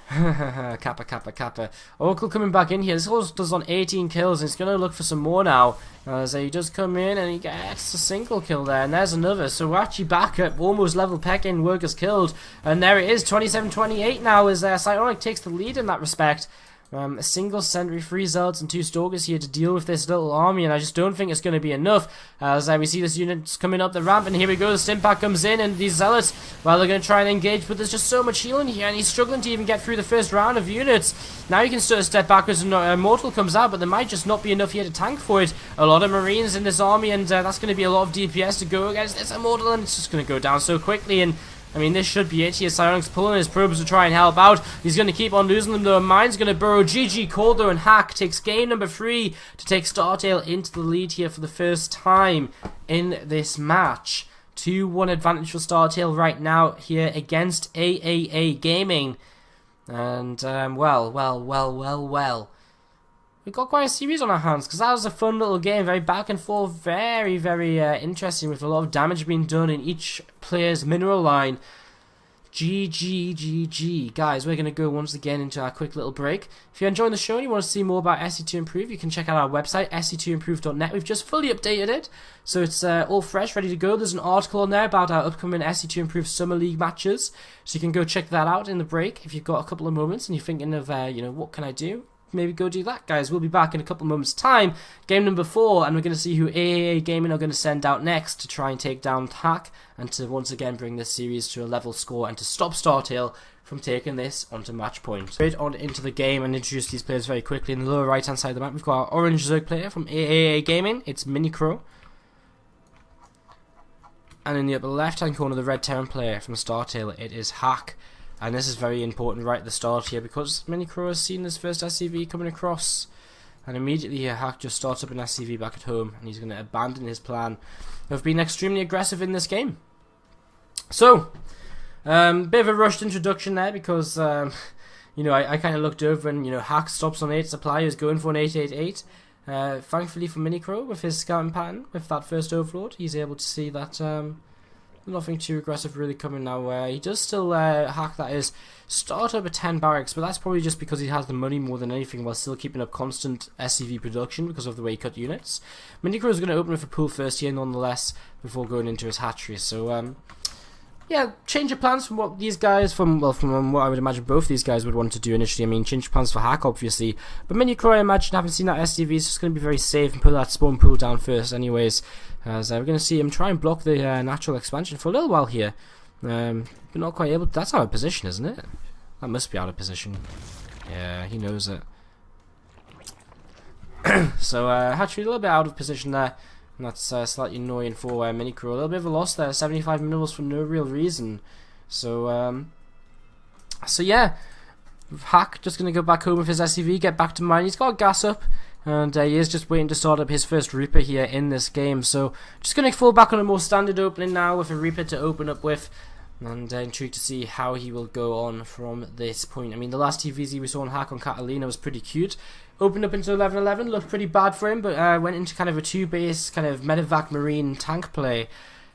Kappa. Oracle coming back in here. This horse does on 18 kills, and he's going to look for some more now. So he does come in, and he gets a single kill there, and there's another. So we're actually back at almost level pecking workers killed. And there it is, 27-28 now, as Psionic takes the lead in that respect. A single sentry, 3 Zealots and 2 Stalkers here to deal with this little army, and I just don't think it's going to be enough. As we see this unit coming up the ramp, and here we go, the stim pack comes in, and these Zealots, well, they're going to try and engage, but there's just so much healing here, and he's struggling to even get through the first round of units. Now you can sort of step backwards, and Mortal comes out, but there might just not be enough here to tank for it. A lot of Marines in this army, and that's going to be a lot of DPS to go against this Immortal, and it's just going to go down so quickly, and I mean, this should be it here. Psionic's pulling his probes to try and help out. He's going to keep on losing them, though. Mine's going to burrow. GG Calder, and Hack takes game number 3 to take StarTale into the lead here for the first time in this match. 2-1 advantage for StarTale right now here against AAA Gaming. And, well. We've got quite a series on our hands, because that was a fun little game, very back and forth, very, very interesting, with a lot of damage being done in each player's mineral line. GG. Guys, we're going to go once again into our quick little break. If you're enjoying the show and you want to see more about SC2 Improve, you can check out our website, sc2improve.net. We've just fully updated it, so it's all fresh, ready to go. There's an article on there about our upcoming SC2 Improve Summer League matches, so you can go check that out in the break if you've got a couple of moments and you're thinking of, what can I do? Maybe go do that, guys. We'll be back in a couple moments time, game number 4, and we're going to see who AAA Gaming are going to send out next to try and take down Hack, and to once again bring this series to a level score and to stop StarTale from taking this onto match point. Straight on into the game and introduce these players very quickly. In the lower right hand side of the map, we've got our orange Zerg player from AAA Gaming. It's Minicro. And in the upper left hand corner, the red Terran player from StarTale, it is Hack. And this is very important right at the start here, because Minicro has seen this first SCV coming across, and immediately here Hack just starts up an SCV back at home, and he's going to abandon his plan of being extremely aggressive in this game. So, bit of a rushed introduction there, because I kind of looked over and Hack stops on 8 supply, is going for an 888. Thankfully for Minicro, with his scouting pattern, with that first overlord, he's able to see that Nothing too aggressive really coming now. He does still hack, that is, start up at 10 barracks, but that's probably just because he has the money more than anything, while still keeping up constant SCV production because of the way he cut units. Minicro is going to open with a pool first here nonetheless before going into his hatchery. So yeah, change of plans from what these guys, from what I would imagine both these guys would want to do initially. I mean, change plans for hack obviously, but Minicro, I imagine, having seen that SCV, is just going to be very safe and put that spawn pool down first anyways, as we're going to see him try and block the natural expansion for a little while here, but not quite able to. That's out of position, isn't it? That must be out of position. Yeah, he knows it. So hatchery a little bit out of position there. And that's slightly annoying for Minicro. A little bit of a loss there, 75 minerals for no real reason. So yeah, Hack just going to go back home with his SCV, get back to mine. He's got gas up, and he is just waiting to start up his first Reaper here in this game. So just going to fall back on a more standard opening now with a Reaper to open up with. And intrigued to see how he will go on from this point. I mean, the last TVZ we saw on Hack on Catalina was pretty cute. Opened up into 11-11, looked pretty bad for him, but went into kind of a 2-base kind of medevac marine tank play,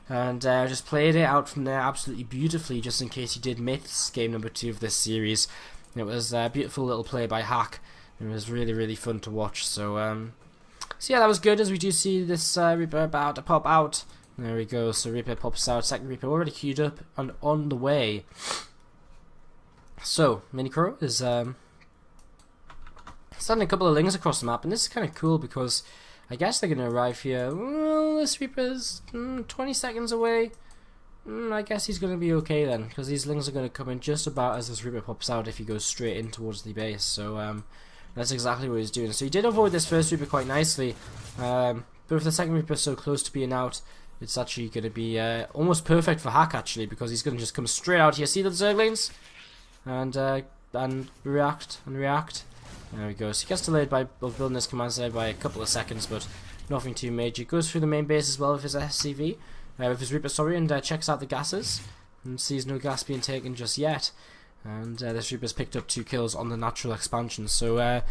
and just played it out from there absolutely beautifully, just in case he did miss game number 2 of this series. It was a beautiful little play by Hack. It was really, really fun to watch. So yeah, that was good, as we do see this Reaper about to pop out. There we go, so Reaper pops out, second Reaper already queued up and on the way. So, Minicro is sending a couple of lings across the map, and this is kind of cool because I guess they're going to arrive here. Well, this Reaper's 20 seconds away. I guess he's going to be okay then, because these lings are going to come in just about as this Reaper pops out if he goes straight in towards the base. So that's exactly what he's doing. So he did avoid this first Reaper quite nicely, but with the second Reaper so close to being out, it's actually going to be almost perfect for Hack, actually, because he's going to just come straight out here. See the Zerglings? And react. There we go. So he gets delayed by building this command center by a couple of seconds, but nothing too major. Goes through the main base as well with his SCV, with his Reaper, sorry, and checks out the gases, and sees no gas being taken just yet. And this Reaper's picked up 2 kills on the natural expansion. So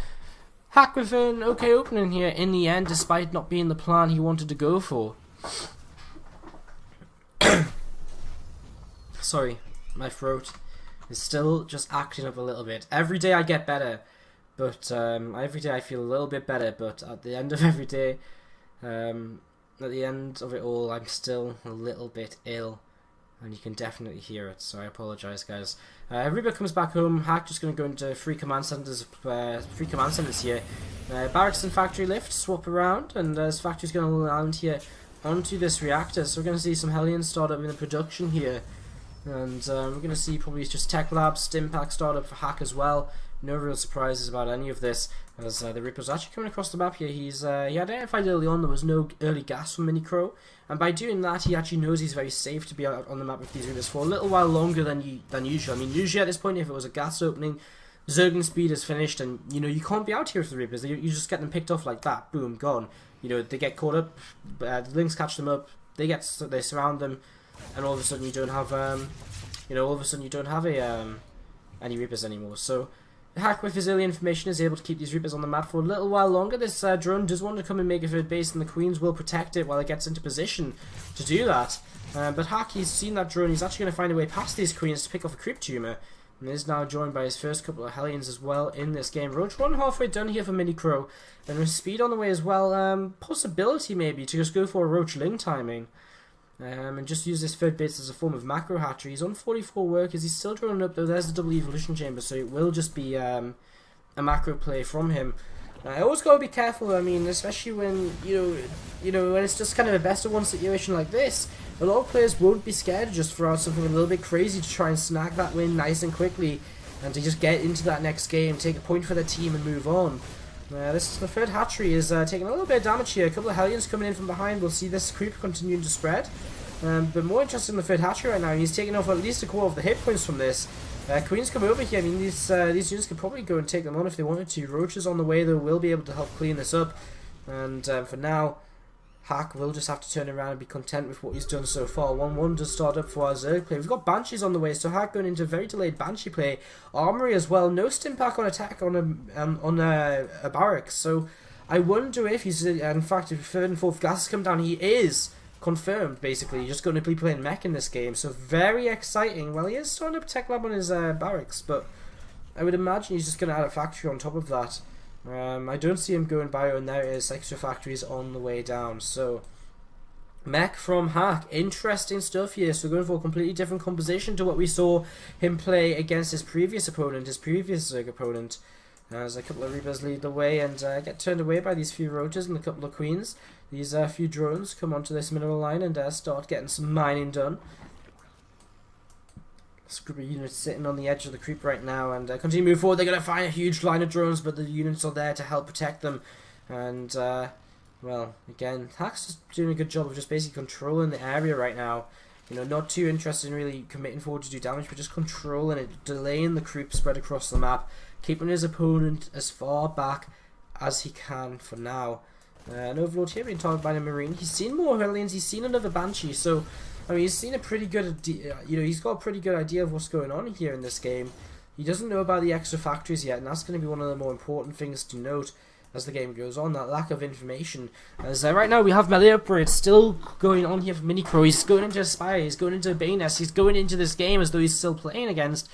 Hack with an okay opening here in the end, despite not being the plan he wanted to go for. Sorry, my throat is still just acting up a little bit. Every day I get better, but every day I feel a little bit better, but at the end of every day, at the end of it all, I'm still a little bit ill, and you can definitely hear it, so I apologise, guys. Reaper comes back home. Hack just going to go into 3 command centres here. Barracks and factory lift, swap around, and his factory's going to land here onto this reactor, so we're going to see some Hellions start up in the production here, and we're going to see probably just Tech Lab, Stimpack start up for Hack as well. No real surprises about any of this, as the Reaper's actually coming across the map here. He identified early on there was no early gas from Minicro, and by doing that he actually knows he's very safe to be out on the map with these Reapers for a little while longer than usual. I mean, usually at this point, if it was a gas opening, Zergling speed is finished, and you can't be out here with the Reapers. You just get them picked off like that, boom, gone. They get caught up, the Lings catch them up, they surround them, and all of a sudden you don't have any Reapers anymore. So Hack, with his early information, is able to keep these Reapers on the map for a little while longer. This drone does want to come and make a third base, and the Queens will protect it while it gets into position to do that. But Hack, he's seen that drone, he's actually going to find a way past these Queens to pick off a creep tumor, and is now joined by his first couple of Hellions as well in this game. Roach 1 halfway done here for Minicro, and with speed on the way as well. Possibility maybe to just go for a Roach Ling timing, and just use this third base as a form of macro hatchery. He's on 44 workers, he's still droning up though. There's the double evolution chamber, so it will just be a macro play from him. I always gotta be careful. I mean, especially when when it's just kind of a best of one situation like this. A lot of players won't be scared to just throw out something a little bit crazy to try and snag that win nice and quickly, and to just get into that next game, take a point for the team, and move on. The third hatchery is taking a little bit of damage here. A couple of Hellions coming in from behind. We'll see this creep continuing to spread. But more interested in the third hatchery right now. He's taking off at least a quarter of the hit points from this. Queens come over here. I mean, these units could probably go and take them on if they wanted to. Roaches on the way, though, will be able to help clean this up. And for now, Hack will just have to turn around and be content with what he's done so far. 1-1 does start up for our Zerg play. We've got Banshees on the way, so Hack going into a very delayed Banshee play. Armory as well. No Stimpack on attack on a barracks. So I wonder if he's, in fact, if third and fourth gases come down, he is confirmed, basically. You're just going to be playing mech in this game, so very exciting. Well, he is starting up tech lab on his barracks, but I would imagine he's just going to add a factory on top of that. I don't see him going bio, and there is extra factories on the way down. So mech from Hack, interesting stuff here. So going for a completely different composition to what we saw him play against his previous opponent, his previous Zerg opponent. As a couple of Reapers lead the way and get turned away by these few roaches and a couple of queens. These few drones come onto this mineral line and start getting some mining done. This group of units sitting on the edge of the creep right now and continue to move forward. They're going to find a huge line of drones, but the units are there to help protect them. And, well, again, Hack's just doing a good job of just basically controlling the area right now. You know, not too interested in really committing forward to do damage, but just controlling it, delaying the creep spread across the map, keeping his opponent as far back as he can for now. And Overlord here being targeted by the Marine. He's seen more Hellions, he's seen another Banshee, so I mean, he's seen a pretty good, he's got a pretty good idea of what's going on here in this game. He doesn't know about the extra factories yet, and that's going to be one of the more important things to note as the game goes on, that lack of information. As right now we have melee upgrades still going on here for Minicrow. He's going into Aspire, he's going into Bayness, he's going into this game as though he's still playing against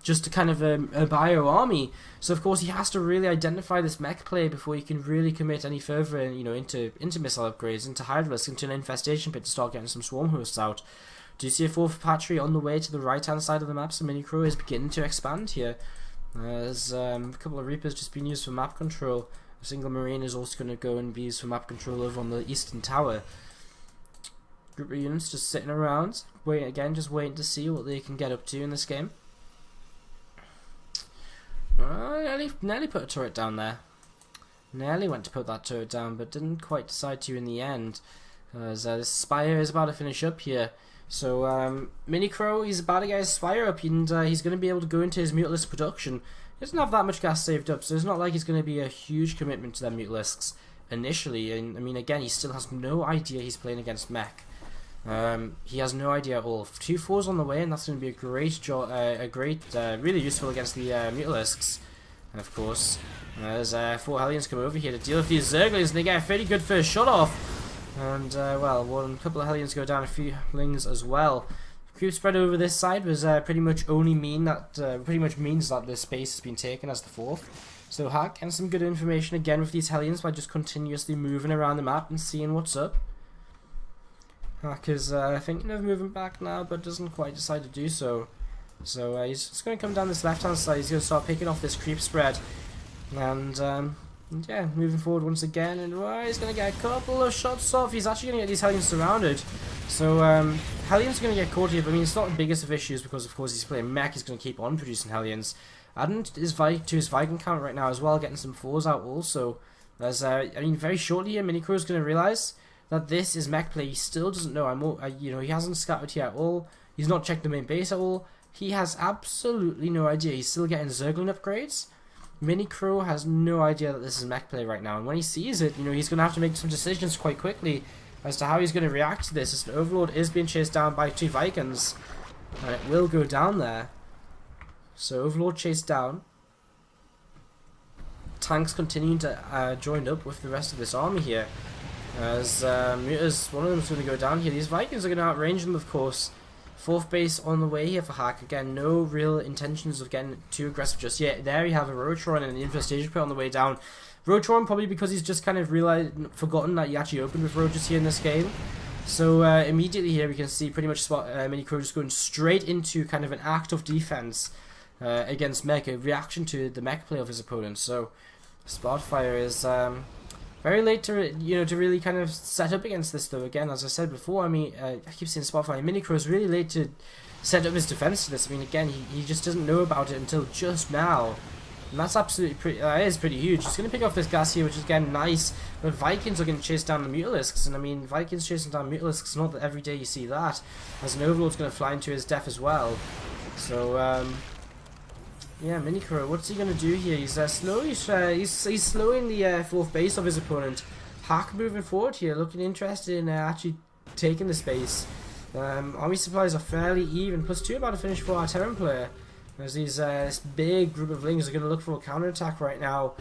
just a kind of a bio army. So of course he has to really identify this mech play before he can really commit any further, into missile upgrades, into Hydralisk, into an infestation pit to start getting some swarm hosts out. Do you see a fourth patchery on the way to the right hand side of the map? So Minicrow is beginning to expand here. There's a couple of Reapers just being used for map control. A single Marine is also going to go and be used for map control over on the eastern tower. Group of units just sitting around, just waiting to see what they can get up to in this game. Nearly put a turret down there. Nearly went to put that turret down, but didn't quite decide to in the end. As this Spire is about to finish up here. So Minicrow, he's about to get his Spire up, and he's going to be able to go into his Mutalisk production. He doesn't have that much gas saved up, so it's not like he's going to be a huge commitment to their Mutalisks initially. And I mean, again, he still has no idea he's playing against mech. He has no idea at all. 2 4s on the way, and that's going to be a great really useful against the Mutalisks. And of course, there's 4 Hellions come over here to deal with these Zerglings, and they get a pretty good first shot off. And well, couple of Hellions go down, a few Lings as well. Creep spread over this side was pretty much means that this space has been taken as the 4th. So Hack getting some good information again with these Hellions by just continuously moving around the map and seeing what's up. Hack is thinking of moving back now, but doesn't quite decide to do so. So he's just going to come down this left hand side. He's going to start picking off this creep spread. And yeah, moving forward once again, and he's going to get a couple of shots off. He's actually going to get these Hellions surrounded. So Hellions are going to get caught here, but I mean, it's not the biggest of issues because of course he's playing mech. He's going to keep on producing Hellions. Adding to his Viking count right now as well, getting some 4s out also. As I mean, very shortly here, Minicrow is going to realise that this is mech play. He still doesn't know. He hasn't scouted here at all. He's not checked the main base at all. He has absolutely no idea. He's still getting Zergling upgrades. Minicrow has no idea that this is mech play right now, and when he sees it, he's going to have to make some decisions quite quickly as to how he's going to react to this. As the Overlord is being chased down by 2 Vikings, and it will go down there. So Overlord chased down. Tanks continuing to join up with the rest of this army here. As Mutas, one of them is going to go down here. These Vikings are going to outrange them, of course. 4th base on the way here for Hack. Again, no real intentions of getting too aggressive just yet. There you have a Rotron and an infestation pit on the way down. Rotron probably because he's just kind of forgotten that you actually opened with Roaches here in this game. So immediately here we can see pretty much Minicrow just going straight into kind of an act of defense against mech, a reaction to the mech play of his opponent. So Spotfire is very late to really kind of set up against this though. Again, as I said before, I mean, I keep saying Spotfire. Minicrow is really late to set up his defense to this. I mean, again, he just doesn't know about it until just now, and that's absolutely pretty huge. He's going to pick off this gas here, which is again nice. But Vikings are going to chase down the Mutalisks, and I mean, Vikings chasing down Mutalisks, not that every day you see that. As an Overlord's going to fly into his death as well. So yeah, Minicrow, what's he going to do here? He's slowing the 4th base of his opponent. Hack moving forward here, looking interested in actually taking the space. Army supplies are fairly even, +2 about to finish for our Terran player. As these this big group of Lings are going to look for a counterattack right now.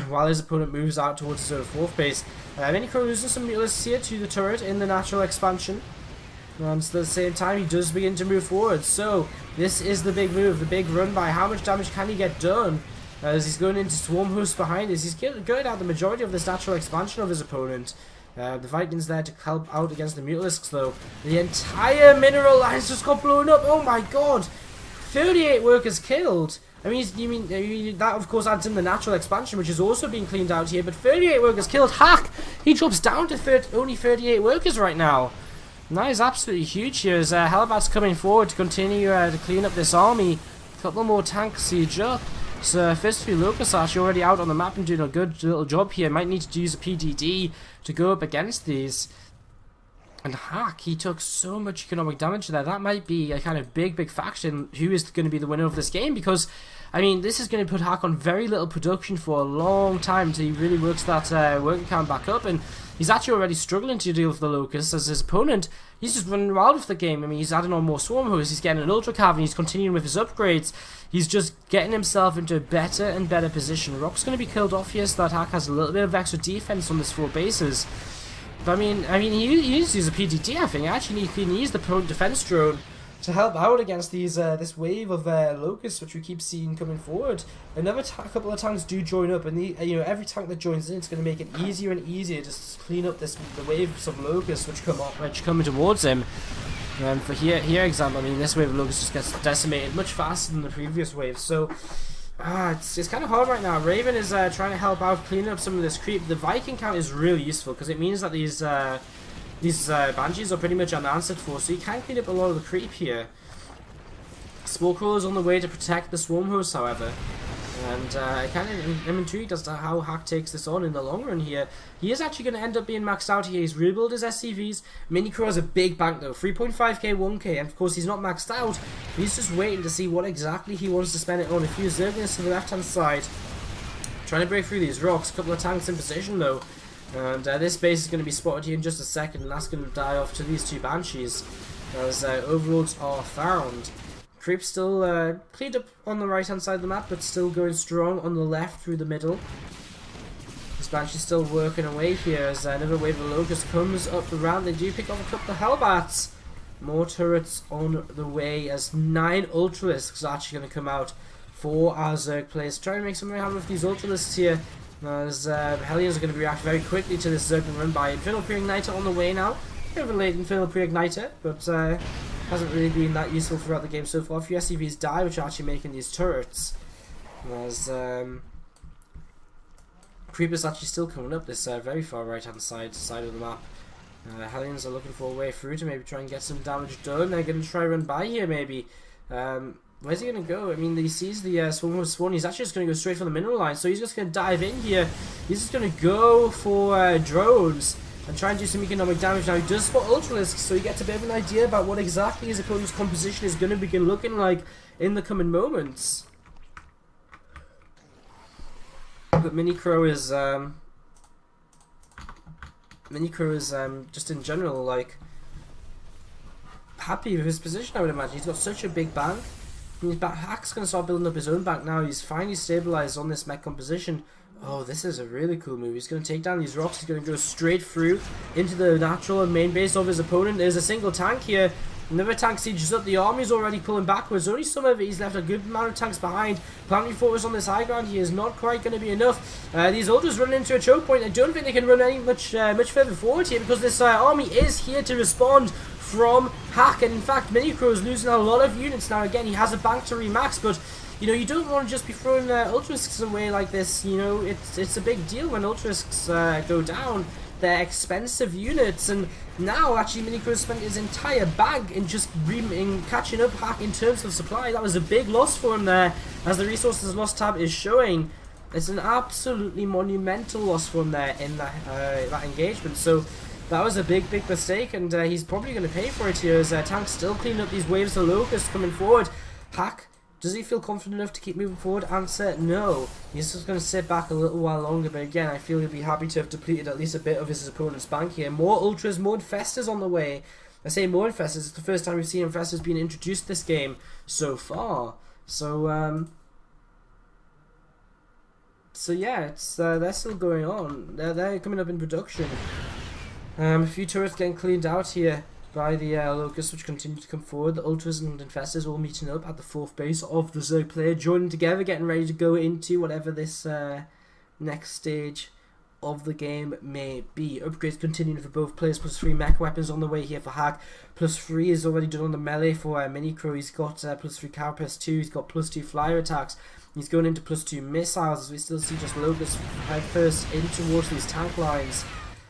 while his opponent moves out towards his own 4th base. Minicro losing some mutalisks here to the turret in the natural expansion. And at the same time, he does begin to move forward. So, this is the big move, the big run by. How much damage can he get done? As he's going into Swarm Host behind us. He's going out the majority of this natural expansion of his opponent. The Vikings there to help out against the Mutalisks, though. The entire mineral lines just got blown up. Oh my god! 38 workers killed. I mean, you mean that of course adds in the natural expansion, which is also being cleaned out here. But 38 workers killed. Hack! He drops down to only 38 workers right now. And that is absolutely huge here as Hellbat's coming forward to continue to clean up this army. A couple more tanks siege up. So first few Locusts are actually already out on the map and doing a good little job here. Might need to use a PDD to go up against these. And Hack, he took so much economic damage there. That might be a kind of big faction who is going to be the winner of this game, because I mean, this is going to put Hack on very little production for a long time until he really works that worker count back up. And he's actually already struggling to deal with the Locusts, as his opponent, he's just running wild with the game. I mean, he's adding on more Swarm Hosts, he's getting an Ultra Cavern, he's continuing with his upgrades. He's just getting himself into a better and better position. Rock's going to be killed off here, so that Hack has a little bit of extra defense on this 4 bases. But I mean, he needs to use a PDD, I think. Actually, he needs the Pro Defense Drone to help out against these this wave of Locusts, which we keep seeing coming forward. Another couple of tanks do join up, and every tank that joins in, it's going to make it easier and easier to clean up the waves of Locusts which come towards him. For here example, I mean, this wave of Locusts just gets decimated much faster than the previous wave. So it's kind of hard right now. Raven is trying to help out cleaning up some of this creep. The Viking count is really useful because it means that these Banshees are pretty much unanswered for, so you can clean up a lot of the creep here. Spore Crawler's on the way to protect the Swarm Host, however. And I'm intrigued as to how Hack takes this on in the long run here. He is actually going to end up being maxed out here. He's rebuilt his SCVs. Minicro has a big bank though, 3.5k, 1k, and of course he's not maxed out. He's just waiting to see what exactly he wants to spend it on. A few Zerglings to the left hand side, trying to break through these rocks. A couple of tanks in position though. And this base is going to be spotted here in just a second, and that's going to die off to these 2 Banshees as overlords are found. Creep still cleaned up on the right hand side of the map, but still going strong on the left through the middle. This Banshee's still working away here as another wave of Locusts comes up the round. They do pick off a couple of Hellbats. More turrets on the way as 9 Ultralisks are actually going to come out for our Zerg players. Trying to make something happen with these Ultralisks here. As Hellions are going to react very quickly to this Zerg and run by. Infernal Pre-Igniter on the way now. Bit of a late Infernal Pre-Igniter, but hasn't really been that useful throughout the game so far. A few SCVs die, which are actually making these turrets. As Creeper's actually still coming up this very far right hand side of the map. Hellions are looking for a way through to maybe try and get some damage done. They're going to try run by here maybe. Where's he going to go? I mean, he sees the Swarm Host spawn. He's actually just going to go straight for the mineral line. So he's just going to dive in here. He's just going to go for drones and try and do some economic damage. Now he does spot Ultralisks, so he gets a bit of an idea about what exactly his opponent's composition is going to begin looking like in the coming moments. But Minicro is just in general like happy with his position, I would imagine. He's got such a big bank. Hack's going to start building up his own bank now. He's finally stabilized on this mech composition. Oh, this is a really cool move. He's going to take down these rocks. He's going to go straight through into the natural and main base of his opponent. There's a single tank here. Another tank sieges up. The army's already pulling backwards. Only some of it. He's left a good amount of tanks behind. Planting fortress on this high ground here is not quite going to be enough. These ultras run into a choke point. I don't think they can run any much further forward here because this army is here to respond from Hack. And in fact, Minicro is losing a lot of units now. Again, he has a bank to remax, but you know, you don't want to just be throwing Ultralisks away like this. You know, it's a big deal when Ultralisks go down. They're expensive units, and now actually Minicro spent his entire bag in just catching up Hack in terms of supply. That was a big loss for him there, as the resources lost tab is showing. It's an absolutely monumental loss for him there in that engagement. So that was a big mistake, and he's probably going to pay for it here as Tank's still cleaning up these waves of Locusts coming forward. Hack, does he feel confident enough to keep moving forward? Answer, no. He's just going to sit back a little while longer, but again, I feel he'll be happy to have depleted at least a bit of his opponent's bank here. More Ultras, more Infestors on the way. I say more Infestors, it's the first time we've seen Infestors being introduced this game so far. So, So yeah, it's they're still going on. They're coming up in production. A few turrets getting cleaned out here by the Locusts, which continue to come forward. The Ultras and Infestors all meeting up at the 4th base of the Zerg player, joining together, getting ready to go into whatever this next stage of the game may be. Upgrades continuing for both players, +3 mech weapons on the way here for Hack. +3 is already done on the melee for Minicrow. He's got +3 Carapace 2, he's got +2 flyer attacks. He's going into +2 missiles, as we still see just Locusts head first in towards these tank lines.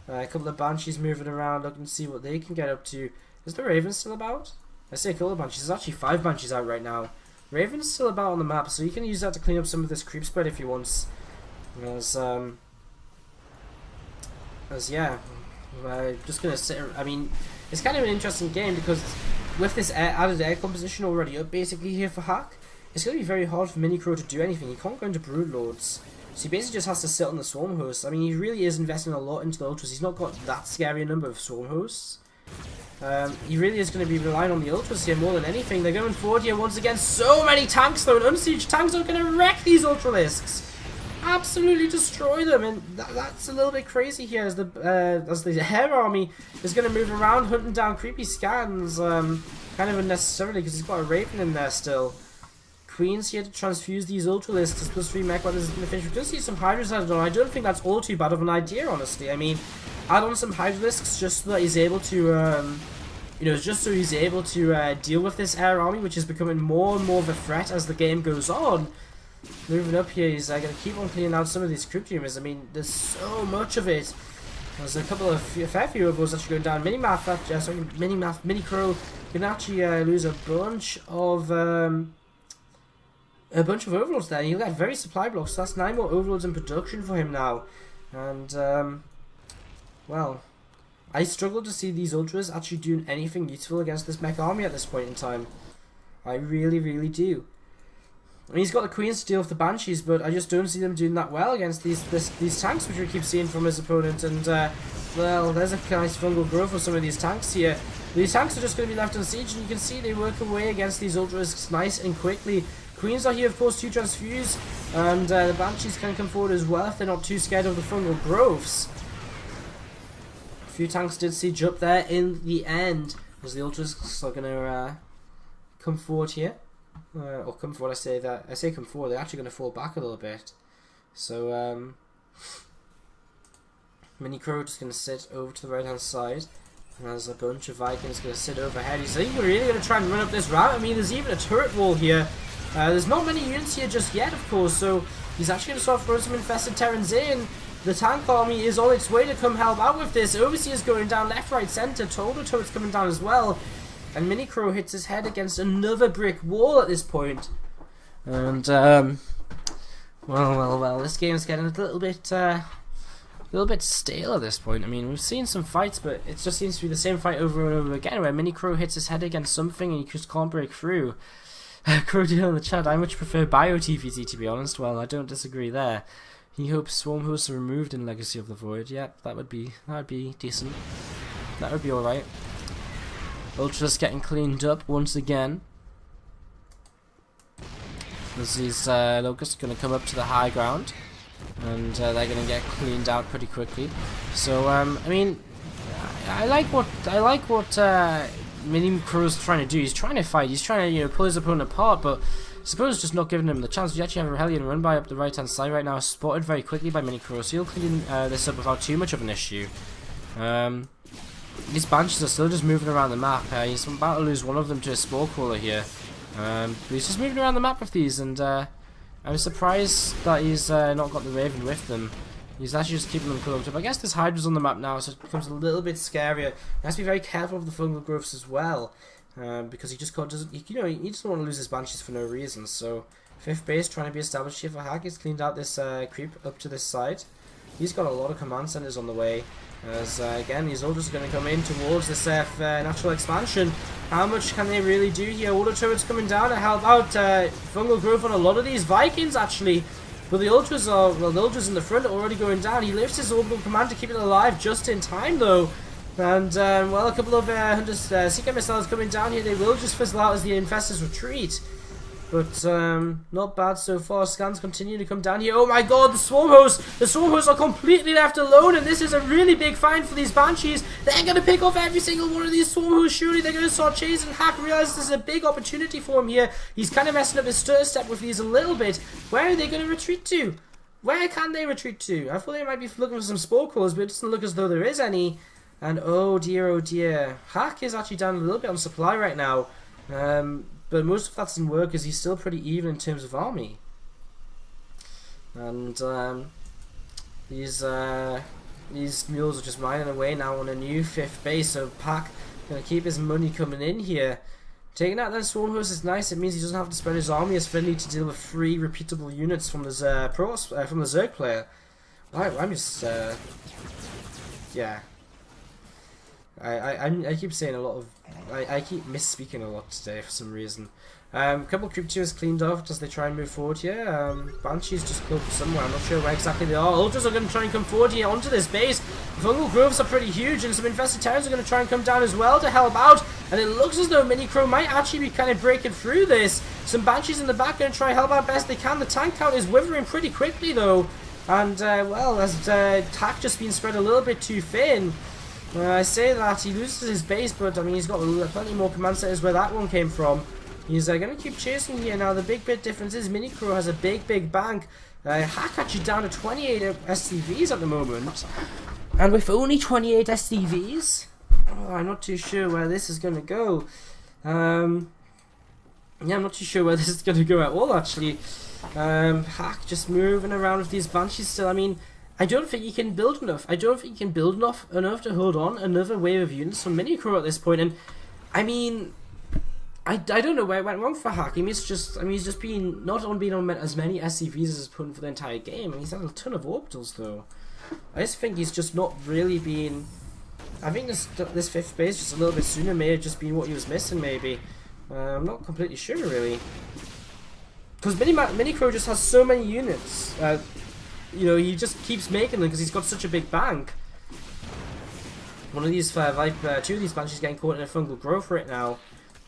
A couple of Banshees moving around, looking to see what they can get up to. Is the Raven still about? I say a couple of Banshees. There's actually 5 Banshees out right now. Raven's still about on the map, so you can use that to clean up some of this creep spread if he wants. As yeah, just gonna sit. I mean, it's kind of an interesting game because with this added air composition already up basically here for Hack, it's gonna be very hard for Minicrow to do anything. He can't go into Broodlords. So he basically just has to sit on the Swarm Hosts. I mean, he really is investing a lot into the Ultras. He's not got that scary a number of Swarm Hosts. He really is going to be relying on the Ultras here more than anything. They're going forward here once again. So many tanks though, and Unsiege tanks are going to wreck these Ultralisks. Absolutely destroy them, and that's a little bit crazy here as the Air Army is going to move around hunting down creepy scans, kind of unnecessarily because he's got a Raven in there still. Queen's here to transfuse these Ultralisks. +3 mech weapons is going to finish. We do see some Hydras added on. I don't think that's all too bad of an idea, honestly. I mean, add on some Hydralisks just so that he's able to, just so he's able to deal with this Air Army, which is becoming more and more of a threat as the game goes on. Moving up here, he's going to keep on cleaning out some of these crypt humors. I mean, there's so much of it. There's a couple of fair few of those actually going down. Minicrow can actually lose a bunch of overlords there. He'll get very supply blocks. So that's 9 more overlords in production for him now. And well, I struggle to see these Ultras actually doing anything useful against this mech army at this point in time. I really, really do. I mean, he's got the Queens to deal with the Banshees, but I just don't see them doing that well against these tanks, which we keep seeing from his opponent. And well, there's a nice fungal growth for some of these tanks here. These tanks are just going to be left on siege, and you can see they work away against these Ultras nice and quickly. Queens are here, of course, to transfuse, and the Banshees can come forward as well if they're not too scared of the fungal growths. A few tanks did siege up there in the end, as the Ultras are going to come forward here. Or come forward, I say come forward, they're actually going to fall back a little bit. So, Minicrow just going to sit over to the right hand side. And there's a bunch of Vikings going to sit overhead. He's really going to try and run up this route. I mean, there's even a turret wall here. There's not many units here just yet, of course, so he's actually going to start throwing some infested Terrans in. The tank army is on its way to come help out with this. Overseer's going down left, right, centre. Total turret's coming down as well. And Minicrow hits his head against another brick wall at this point. And, well, this game's getting a little bit stale at this point. I mean, we've seen some fights, but it just seems to be the same fight over and over again, where Minicrow hits his head against something and he just can't break through. Crowdeal in the chat, I much prefer Bio-TVZ, to be honest. Well, I don't disagree there. He hopes Swarm Hosts are removed in Legacy of the Void. Yep, that would be decent. That would be alright. Ultras getting cleaned up once again. As these Locusts are going to come up to the high ground, and they're going to get cleaned out pretty quickly. So I mean, I like what Minicrow's trying to do. He's trying to fight. He's trying to pull his opponent apart, but I suppose just not giving him the chance. We actually have a Hellion run by up the right hand side right now, spotted very quickly by Minicrow, so he'll clean this up without too much of an issue. These Banshees are still just moving around the map. He's about to lose one of them to a Spore Crawler here. But he's just moving around the map with these, and I'm surprised that he's not got the Raven with them. He's actually just keeping them cloaked up. I guess there's Hydra's on the map now, so it becomes a little bit scarier. He has to be very careful of the fungal growths as well, because he just doesn't want to lose his Banshees for no reason. So 5th base trying to be established here for Hack. He's cleaned out this creep up to this side. He's got a lot of command centers on the way. As again, these Ultras are going to come in towards this natural expansion. How much can they really do here? Auto turrets coming down to help out fungal growth on a lot of these Vikings actually. But the Ultras in the front are already going down. He lifts his orbital command to keep it alive just in time though. And well, a couple of Hunter's Seeker missiles coming down here. They will just fizzle out as the Infestors retreat. But not bad so far. Scans continue to come down here. Oh my god, the Swarm Hosts! The Swarm Hosts are completely left alone, and this is a really big find for these Banshees. They're going to pick off every single one of these Swarm Hosts. Surely they're going to start chasing. Hack realizes this is a big opportunity for him here. He's kind of messing up his stir step with these a little bit. Where are they going to retreat to? Where can they retreat to? I thought they might be looking for some Spore Cores, but it doesn't look as though there is any. And oh dear. Hack is actually down a little bit on supply right now. But most of that doesn't work because he's still pretty even in terms of army. And these mules are just mining away now on a new 5th base. So Pack gonna keep his money coming in here. Taking out that Swarm Host is nice. It means he doesn't have to spread his army as thinly to deal with 3 repeatable units from the Zerg player. I'm just yeah. I keep saying a lot of... I keep misspeaking a lot today for some reason. A couple of creatures cleaned off as they try and move forward here. Banshees just killed somewhere. I'm not sure where exactly they are. Ultras are going to try and come forward here onto this base. Fungal Groves are pretty huge, and some infested terrans are going to try and come down as well to help out. And it looks as though Mini Crow might actually be kind of breaking through this. Some Banshees in the back going to try and help out best they can. The tank count is withering pretty quickly though. And well, as Hack just been spread a little bit too thin. I say that he loses his base, but I mean he's got plenty more command centers where that one came from. He's going to keep chasing here. Now the big bit difference is Mini Crow has a big bank. Hack actually down to 28 SCVs at the moment, and with only 28 SCVs, I'm not too sure where this is going to go. Yeah, I'm not too sure where this is going to go at all actually. Hack just moving around with these Banshees still. I mean, I don't think he can build enough. I don't think he can build enough to hold on another wave of units from Mini Crow at this point. And I mean, I don't know where it went wrong for Hack. I mean, he's just been not on being on as many SCVs as his opponent for the entire game. And he's had a ton of orbitals though. I just think he's just not really been. I think this 5th base just a little bit sooner may have just been what he was missing. Maybe I'm not completely sure really. Because Mini Crow just has so many units. You know, he just keeps making them because he's got such a big bank. One of these, two of these Banshees getting caught in a fungal growth right now.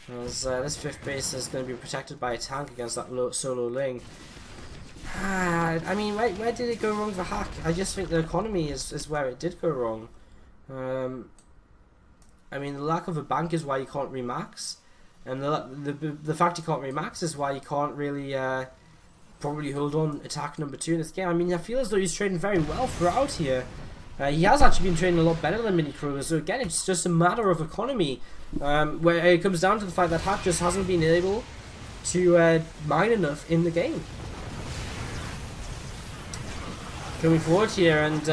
As this 5th base is going to be protected by a tank against that solo Ling. I mean, where did it go wrong for Hack? I just think the economy is where it did go wrong. I mean, the lack of a bank is why you can't remax. And the fact he can't remax is why you can't really... probably hold on attack number 2 in this game. I mean, I feel as though he's trading very well throughout here. He has actually been trading a lot better than Mini Crow, so again, it's just a matter of economy, where it comes down to the fact that Hack just hasn't been able to mine enough in the game. Coming forward here, and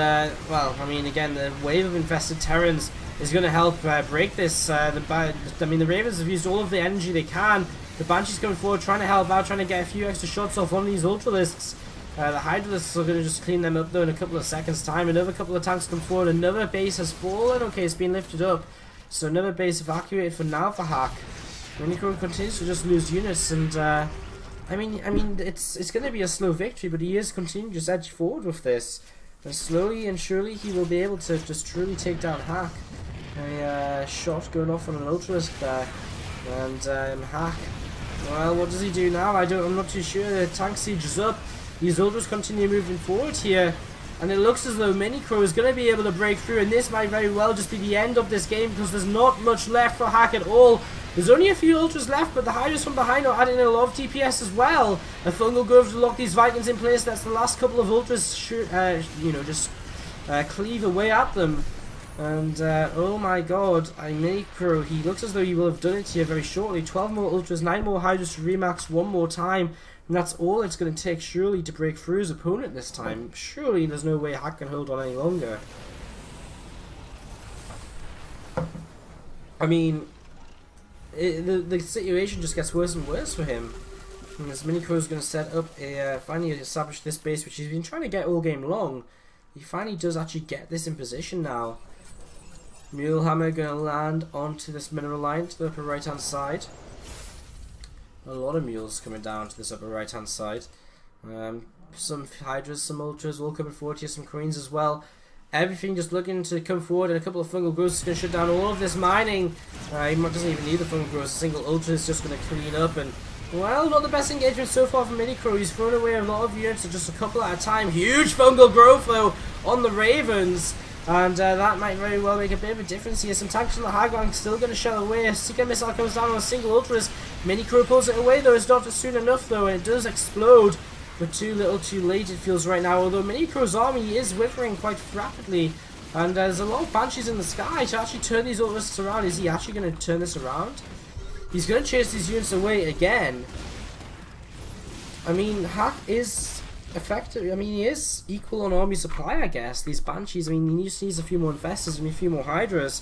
well, I mean, again, the wave of infested Terrans is going to help break this. I mean, the Ravens have used all of the energy they can. The Banshee's coming forward, trying to help out, trying to get a few extra shots off one of these Ultralisks. The Hydralisks are going to just clean them up though in a couple of seconds time. Another couple of tanks come forward, another base has fallen. Okay, it's been lifted up. So another base evacuated for now for Hack. Mini Crow continues to just lose units, and I mean, it's going to be a slow victory, but he is continuing to just edge forward with this. And slowly and surely he will be able to just truly take down Hack. A shot going off on an Ultralisk there. And Hack, well, what does he do now? I'm not too sure. The tank siege is up. These Ultras continue moving forward here. And it looks as though Mini Crow is going to be able to break through. And this might very well just be the end of this game, because there's not much left for Hack at all. There's only a few Ultras left, but the Hydras from behind are adding a lot of DPS as well. A Fungal Grove to lock these Vikings in place. That's the last couple of Ultras, you know, just cleave away at them. And, oh my god, Mini Crow, he looks as though he will have done it here very shortly. 12 more Ultras, 9 more Hydras to remax one more time. And that's all it's going to take, surely, to break through his opponent this time. Surely there's no way Hack can hold on any longer. I mean, the situation just gets worse and worse for him. And as Mini Crow's going to set up finally establish this base, which he's been trying to get all game long. He finally does actually get this in position now. Mulehammer going to land onto this mineral line to the upper right hand side. A lot of mules coming down to this upper right hand side. Some Hydras, some Ultras, all coming forward here, some Queens as well. Everything just looking to come forward, and a couple of Fungal Growths is going to shut down all of this mining. He doesn't even need the Fungal Growths. A single Ultra is just going to clean up, and Well, not the best engagement so far from Minicrow. He's thrown away a lot of units, so just a couple at a time. Huge fungal growth though on the Ravens. And that might very well make a bit of a difference here. Some tanks from the high ground still going to shell away. A Seeker missile comes down on a single Ultras. Minicrow pulls it away though. It's not soon enough though, and it does explode. But too little too late it feels right now. Although Minicrow's army is withering quite rapidly. And there's a lot of Banshees in the sky to actually turn these Ultras around. Is he actually going to turn this around? He's going to chase these units away again. I mean, Hack is effective. I mean, he is equal on army supply, I guess. These Banshees, I mean, he just needs a few more Infestors and a few more Hydras.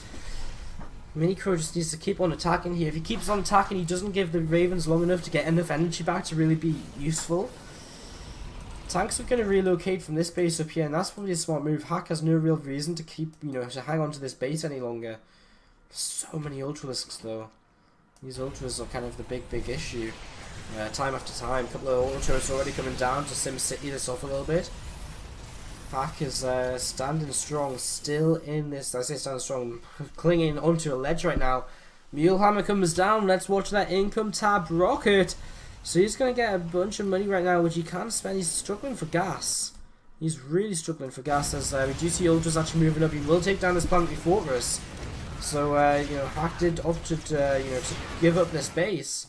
Minicrow just needs to keep on attacking here. If he keeps on attacking, he doesn't give the Ravens long enough to get enough energy back to really be useful. Tanks are going to relocate from this base up here, and that's probably a smart move. Hack has no real reason to keep, you know, to hang on to this base any longer. So many Ultralisks, though. These Ultras are kind of the big issue. Time after time, a couple of Ultras already coming down to Sim City this off a little bit. Hack is standing strong, still in this, I say standing strong, clinging onto a ledge right now. Mulehammer comes down, let's watch that income tab rocket. So he's going to get a bunch of money right now, which he can spend. He's struggling for gas. He's really struggling for gas as we do see Ultras actually moving up. He will take down this planetary fortress. So, you know, Hack did opt to, you know, to give up this base.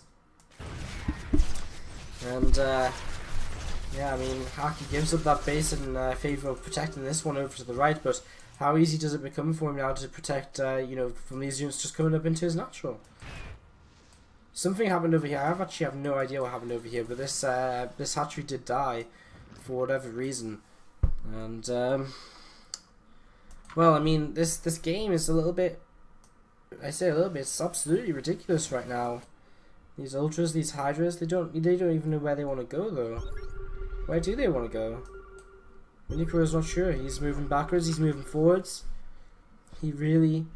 And, yeah, I mean, Hack gives up that base in favour of protecting this one over to the right, but how easy does it become for him now to protect, you know, from these units just coming up into his natural? Something happened over here. I actually have no idea what happened over here, but this this hatchery did die for whatever reason. And, well, I mean, this game is a little bit, I say a little bit, it's absolutely ridiculous right now. These Ultras, these Hydras, they don't even know where they want to go though. Where do they want to go? Minicrow is not sure. He's moving backwards, he's moving forwards. He really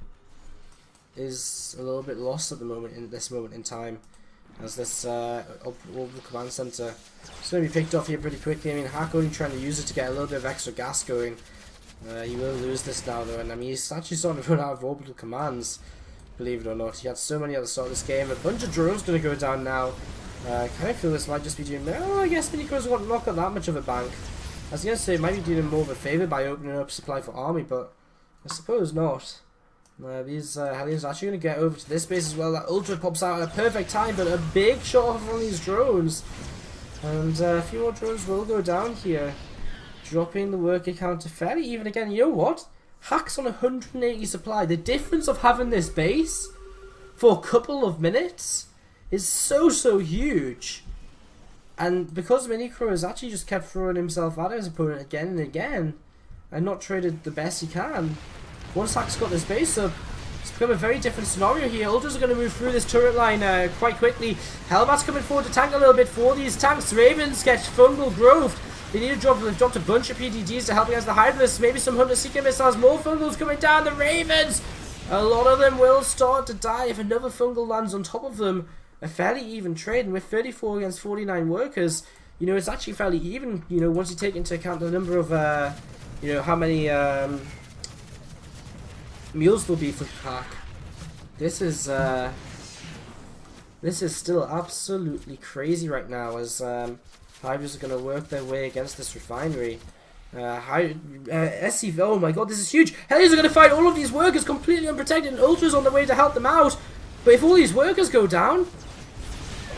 is a little bit lost at the moment, in this moment in time, as this orbital command center is going to be picked off here pretty quickly. I mean, Hack only trying to use it to get a little bit of extra gas going. He will lose this now though, and I mean, he's actually starting to run out of orbital commands. Believe it or not, he had so many at the start of this game. A bunch of drones going to go down now. I kind of feel this might just be doing. Oh, I guess Minicrow's not got that much of a bank. I was going to say it might be doing him more of a favour by opening up supply for army, but I suppose not. These Hellions are actually going to get over to this base as well. That Ultra pops out at a perfect time, but a big shot off on these drones. And a few more drones will go down here, dropping the worker count to fairly even again. You know what? Hack's on 180 supply. The difference of having this base for a couple of minutes is so huge. And because Minicrow has actually just kept throwing himself at his opponent again and again, and not traded the best he can, once Hack's got this base up, it's become a very different scenario here. Ultras are going to move through this turret line quite quickly. Hellbat's coming forward to tank a little bit for these tanks. Ravens get fungal growth. They need to drop. They've dropped a bunch of PDGs to help against the Hydras. Maybe some Hunter Seeker missiles. More fungals coming down. The Ravens. A lot of them will start to die if another fungal lands on top of them. A fairly even trade, and with 34 against 49 workers, you know, it's actually fairly even. You know, once you take into account the number of, you know, how many mules there'll be for Hack. This is still absolutely crazy right now, as Hydras are going to work their way against this refinery. SC, oh my god, this is huge. Hellions are going to fight all of these workers completely unprotected, and Ultras on the way to help them out. But if all these workers go down,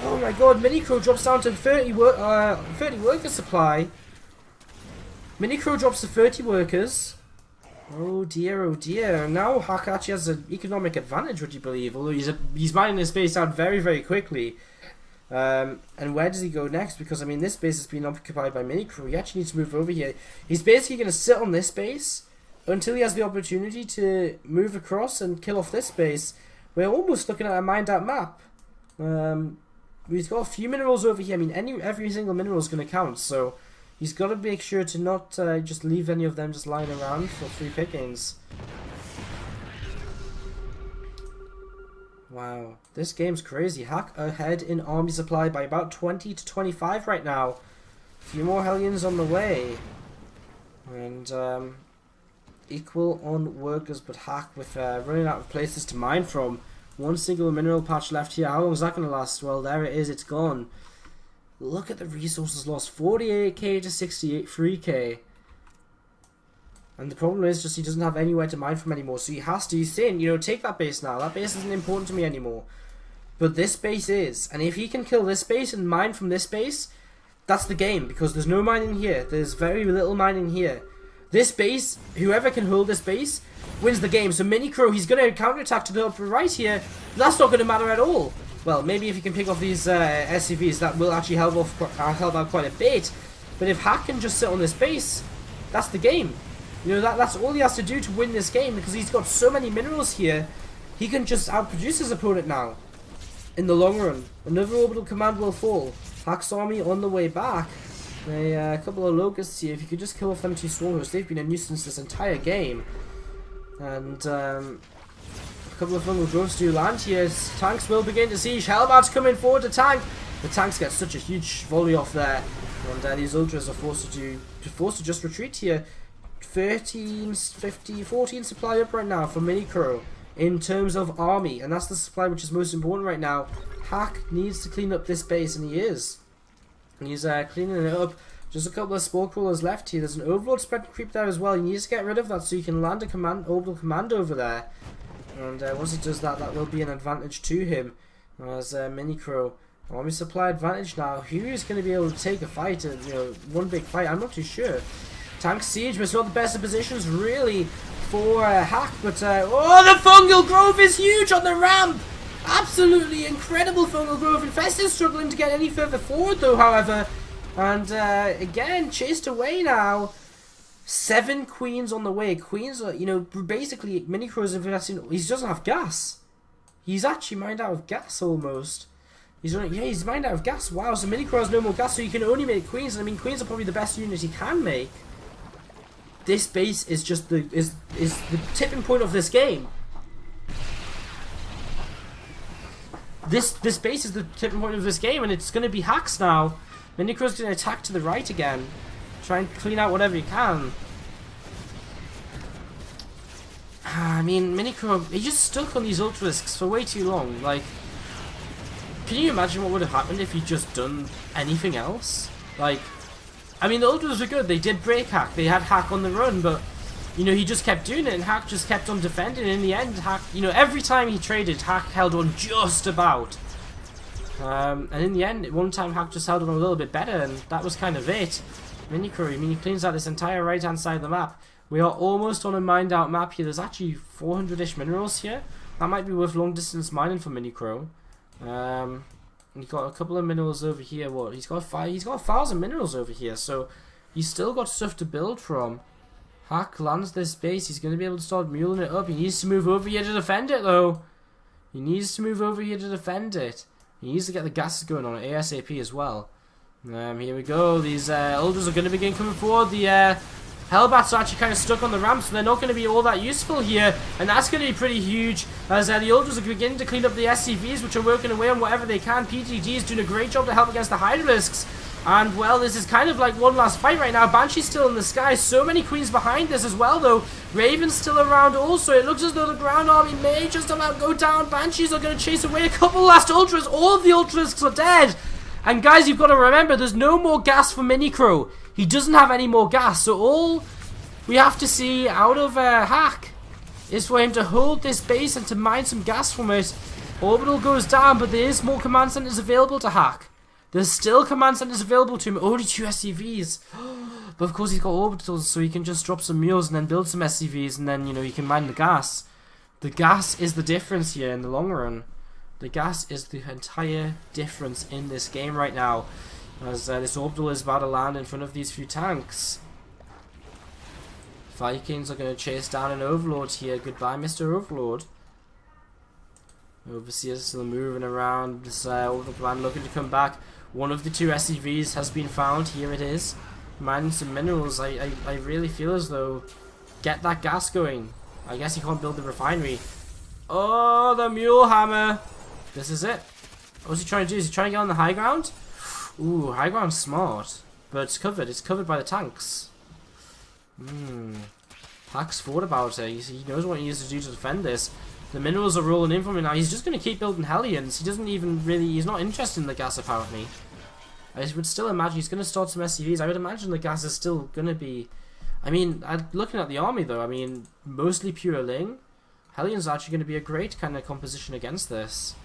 oh my god, Minicrow drops down to 30 worker supply. Minicrow drops to 30 workers. Oh dear, oh dear. Now Hack actually has an economic advantage, would you believe? Although he's mining this base out very quickly. And where does he go next? Because, I mean, this base has been occupied by Minicrow. He actually needs to move over here. He's basically going to sit on this base until he has the opportunity to move across and kill off this base. We're almost looking at a mined out map. We've got a few minerals over here. I mean, every single mineral is going to count, so he's got to make sure to not just leave any of them just lying around for free pickings. Wow, this game's crazy. Hack ahead in army supply by about 20 to 25 right now. A few more Hellions on the way. And equal on workers, but Hack with running out of places to mine from. One single mineral patch left here. How long is that going to last? Well, there it is. It's gone. Look at the resources lost. 48k to 63k. And the problem is just he doesn't have anywhere to mine from anymore. So he has to. He's saying, you know, take that base now. That base isn't important to me anymore. But this base is. And if he can kill this base and mine from this base, that's the game. Because there's no mining here. There's very little mining here. This base, whoever can hold this base, wins the game. So Mini Crow, he's going to counterattack to the upper right here. That's not going to matter at all. Well, maybe if you can pick off these SCVs, that will actually help out quite a bit. But if Hack can just sit on this base, that's the game. You know, that's all he has to do to win this game, because he's got so many minerals here. He can just outproduce his opponent now. In the long run. Another orbital command will fall. Hack's army on the way back. A couple of locusts here. If you could just kill off them two swarmhosts, they've been a nuisance this entire game. And a couple of fungal growths do land here. Tanks will begin to siege. Hellbat's coming forward to tank. The tanks get such a huge volley off there, and these ultras are forced to just retreat here. 13, 50, 14 supply up right now for Mini Crow in terms of army, and that's the supply which is most important right now. Hack needs to clean up this base, and he is. And he's cleaning it up. Just a couple of spore crawlers left here. There's an overlord spread creep there as well. He needs to get rid of that so you can land a orbital command over there. And once he does that, that will be an advantage to him. As Mini Crow, army supply advantage now. Who is going to be able to take a fight? You know, one big fight. I'm not too sure. Tank siege, but it's not the best of positions really for Hack. But oh, the fungal growth is huge on the ramp. Absolutely incredible fungal growth. Infested struggling to get any further forward though, however. And again, chased away now. 7 queens on the way. Queens are, you know, basically Mini Crow's investing. He doesn't have gas. He's actually mined out of gas almost. He's mined out of gas. Wow, so Mini Crow has no more gas, so you can only make queens. And I mean, queens are probably the best unit he can make. This base is just the tipping point of this game. This base is the tipping point of this game, and it's going to be Hacks now. Mini Crow's going to attack to the right again. Try and clean out whatever he can. I mean, Mini Crow, he just stuck on these Ultralisks for way too long. Like, can you imagine what would have happened if he'd just done anything else? Like, I mean, the Ultras were good. They did break Hack. They had Hack on the run, but, you know, he just kept doing it, and Hack just kept on defending. In the end, Hack, you know, every time he traded, Hack held on just about. And in the end, one time Hack just held on a little bit better, and that was kind of it. Mini Crow, I mean, he cleans out this entire right-hand side of the map. We are almost on a mined-out map here. There's actually 400-ish minerals here. That might be worth long-distance mining for Mini Crow. He's got a couple of minerals over here. What? He's got 1,000 minerals over here, so he's still got stuff to build from. Hack lands this base. He's going to be able to start muling it up. He needs to move over here to defend it, though. He needs to move over here to defend it. He needs to get the gases going on it ASAP as well. Here we go. These Ultras are going to begin coming forward. The Hellbats are actually kind of stuck on the ramp, so they're not going to be all that useful here. And that's going to be pretty huge, as the Ultras are beginning to clean up the SCVs, which are working away on whatever they can. PGG is doing a great job to help against the Hydralisks. And, well, this is kind of like one last fight right now. Banshee's still in the sky. So many queens behind this as well, though. Raven's still around also. It looks as though the ground army may just about go down. Banshees are going to chase away a couple last Ultras. All of the Ultralisks are dead. And, guys, you've got to remember, there's no more gas for Mini Crow. He doesn't have any more gas. So all we have to see out of Hack is for him to hold this base and to mine some gas from it. Orbital goes down, but there is more command centers available to Hack. There's still command centers available to him. Only 2 SCVs. But of course he's got orbitals, so he can just drop some mules and then build some SCVs, and then, you know, he can mine the gas. The gas is the difference here in the long run. The gas is the entire difference in this game right now. As this orbital is about to land in front of these few tanks. Vikings are going to chase down an Overlord here. Goodbye, Mr. Overlord. Overseer's still moving around this orbital plan, looking to come back. One of the 2 SCVs has been found. Here it is. Mining some minerals. I really feel as though get that gas going. I guess he can't build the refinery. Oh, the mule hammer. This is it. What's he trying to do? Is he trying to get on the high ground? Ooh, high ground's smart. But it's covered. It's covered by the tanks. Hack's thought about it. He knows what he needs to do to defend this. The minerals are rolling in from him now. He's just going to keep building Hellions. He doesn't even really... He's not interested in the gas, apparently. I would still imagine he's going to start some SCVs. I would imagine the gas is still going to be... I mean, looking at the army, though, I mean, mostly pure Ling. Hellions are actually going to be a great kind of composition against this.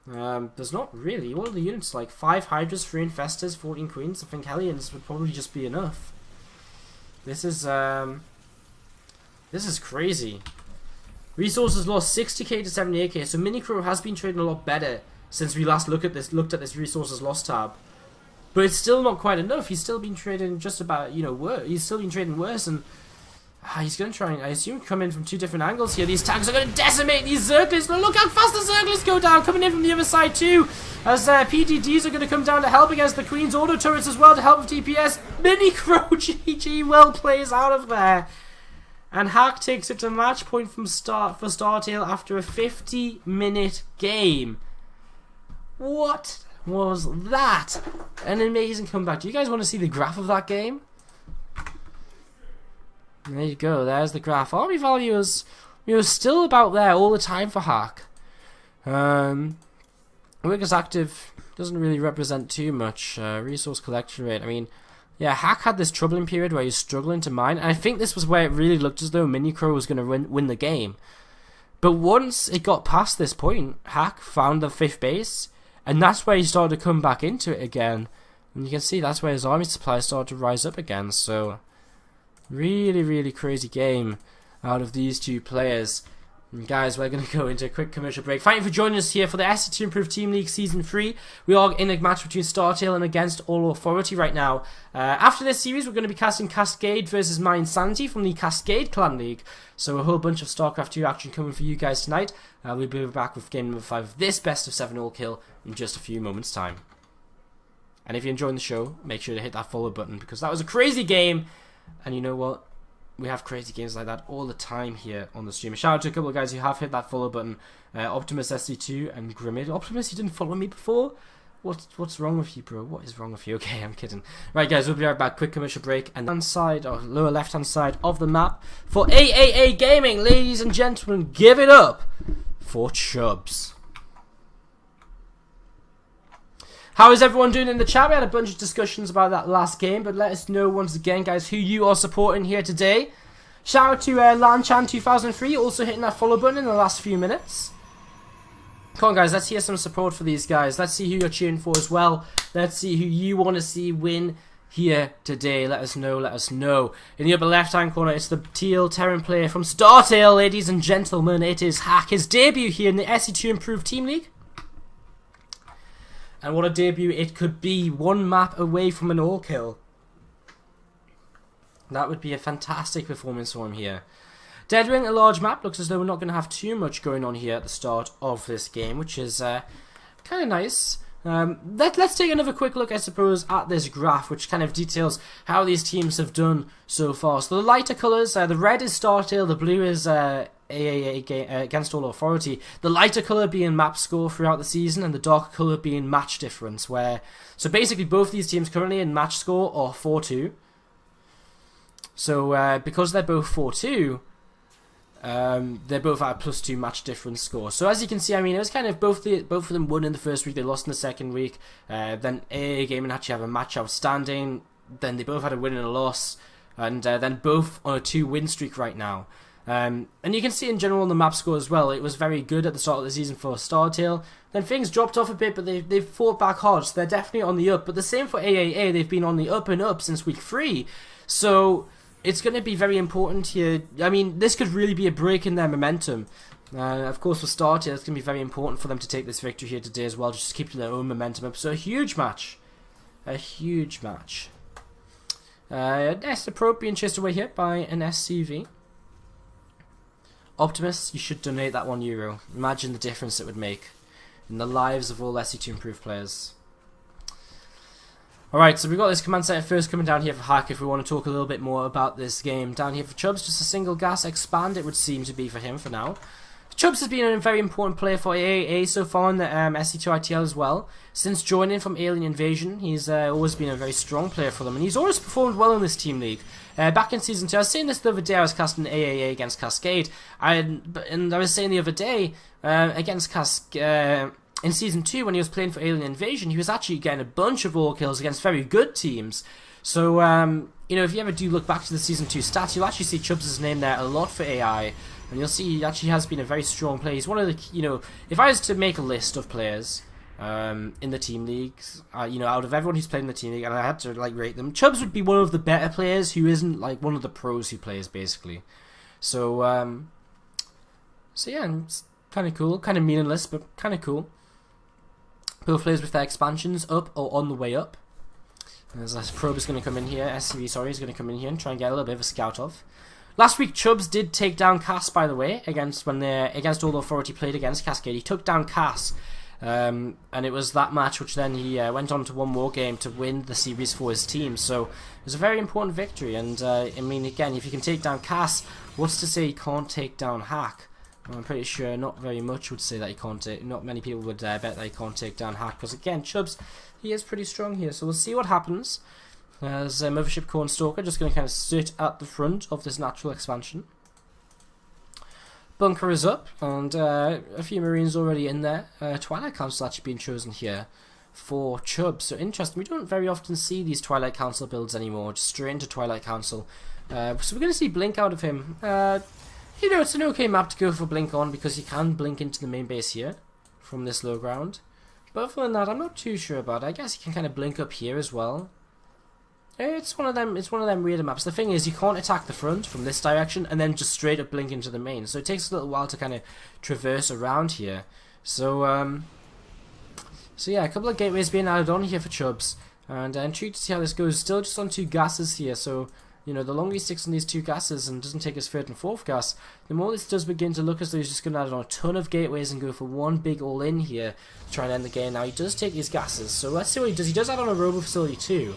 There's not really... What are the units like? 5 Hydras, 3 Infestors, 14 Queens. I think Hellions would probably just be enough. This is crazy. Resources lost 60k to 78k, so Minicro has been trading a lot better since we last looked at this resources lost tab. But it's still not quite enough. He's still been trading just about, you know, worse. He's still been trading worse, and he's going to try and, I assume, come in from 2 different angles here. These tanks are going to decimate these Zerglings. Look how fast the Zerglings go down, coming in from the other side too. As PDDs are going to come down to help against the Queen's auto turrets as well to help with DPS. Minicro GG well plays out of there. And Hack takes it to match point for StarTale after a 50-minute game. What was that? An amazing comeback. Do you guys want to see the graph of that game? There you go. There's the graph. Army value is, you know, still about there all the time for Hack. Workers active doesn't really represent too much. Resource collection rate. I mean, yeah, Hack had this troubling period where he was struggling to mine, and I think this was where it really looked as though Minicro was going to win the game. But once it got past this point, Hack found the 5th base, and that's where he started to come back into it again. And you can see that's where his army supply started to rise up again. So, really, really crazy game out of these 2 players. And guys, we're going to go into a quick commercial break. Thank you for joining us here for the SC2 Improved Team League Season 3. We are in a match between StarTale and Against All Authority right now. After this series, we're going to be casting Cascade versus My Insanity from the Cascade Clan League. So a whole bunch of StarCraft 2 action coming for you guys tonight. We'll be back with game number 5 of this best of 7 all-kill in just a few moments' time. And if you're enjoying the show, make sure to hit that follow button, because that was a crazy game. And you know what? We have crazy games like that all the time here on the stream. A shout out to a couple of guys who have hit that follow button. Optimus SC2 and Grimid. Optimus, you didn't follow me before? What's wrong with you, bro? What is wrong with you? Okay, I'm kidding. Right, guys, we'll be right back. Quick commercial break. And lower left-hand side of the map for AAA Gaming. Ladies and gentlemen, give it up for Chubbs. How is everyone doing in the chat? We had a bunch of discussions about that last game, but let us know once again, guys, who you are supporting here today. Shout out to Lanchan2003, also hitting that follow button in the last few minutes. Come on, guys, let's hear some support for these guys. Let's see who you're cheering for as well. Let's see who you want to see win here today. Let us know, let us know. In the upper left-hand corner, it's the Teal Terran player from StarTale, ladies and gentlemen. It is Hack, his debut here in the SC2 Improved Team League. And what a debut it could be. 1 map away from an all-kill. That would be a fantastic performance for him here. Deadwing, a large map. Looks as though we're not going to have too much going on here at the start of this game, which is kind of nice. Let's take another quick look, I suppose, at this graph, which kind of details how these teams have done so far. So the lighter colours, the red is StarTale, the blue is AAA Against All Authority. The lighter colour being map score throughout the season, and the darker colour being match difference. So basically both these teams currently in match score are 4-2. So because they're both 4-2, they're both at a +2 match difference score. So as you can see, I mean, it was kind of both of them won in the first week, they lost in the second week. Then AAA Gaming actually have a match outstanding. Then they both had a win and a loss, and then both on a 2-win streak right now. And you can see in general on the map score as well, it was very good at the start of the season for StarTale. Then things dropped off a bit, but they've fought back hard, so they're definitely on the up. But the same for AAA, they've been on the up and up since week 3. So it's going to be very important here. I mean, this could really be a break in their momentum. Of course, for StarTale, it's going to be very important for them to take this victory here today as well, just to keep their own momentum up. So a huge match. A huge match. Yes, Pro being chased away here by an SCV. Optimus, you should donate that €1. Imagine the difference it would make in the lives of all SC2 Improved players. Alright, so we've got this command center first coming down here for Hack if we want to talk a little bit more about this game. Down here for Chubbs, just a single gas expand it would seem to be for him for now. Chubbs has been a very important player for AAA so far in the SC2ITL as well. Since joining from Alien Invasion, he's always been a very strong player for them, and he's always performed well in this team league. Back in Season 2, I was saying this the other day, I was casting AAA against Cascade, and I was saying the other day, against Cascade, in Season 2, when he was playing for Alien Invasion, he was actually getting a bunch of all kills against very good teams. So, you know, if you ever do look back to the Season 2 stats, you'll actually see Chubbs' name there a lot for AI. And you'll see he actually has been a very strong player. He's one of the, you know, if I was to make a list of players in the team leagues, you know, out of everyone who's played in the team league, and I had to, like, rate them, Chubbs would be one of the better players who isn't, like, one of the pros who plays, basically. So, so yeah, it's kind of cool. Kind of meaningless, but kind of cool. Both players with their expansions up or on the way up. As Probe is going to come in here, SCV, sorry, is going to come in here and try and get a little bit of a scout off. Last week, Chubbs did take down Cass, by the way, against All the Authority played against Cascade. He took down Cass, and it was that match which then he went on to one more game to win the series for his team. So it was a very important victory, and I mean, again, if you can take down Cass, what's to say he can't take down Hack? Well, I'm pretty sure not very much would say that he can't take, not many people would bet that he can't take down Hack, because again, Chubbs, he is pretty strong here, so we'll see what happens. As Mothership Cornstalker just going to kind of sit at the front of this natural expansion. Bunker is up, and a few Marines already in there. Twilight Council actually being chosen here for Chubbs. So interesting, we don't very often see these Twilight Council builds anymore, just straight into Twilight Council. So we're going to see Blink out of him. You know, it's an okay map to go for Blink on, because you can Blink into the main base here from this low ground. But other than that, I'm not too sure about it. I guess you can kind of Blink up here as well. It's one of them weirder maps. The thing is, you can't attack the front from this direction and then just straight up Blink into the main. So it takes a little while to kind of traverse around here. So, so yeah, a couple of gateways being added on here for Chubbs. And intrigued to see how this goes. Still just on 2 gases here, so, you know, the longer he sticks on these 2 gases and doesn't take his 3rd and 4th gas, the more this does begin to look as though he's just going to add on a ton of gateways and go for one big all-in here to try and end the game. Now, he does take these gases, so let's see what he does. He does add on a robo facility too.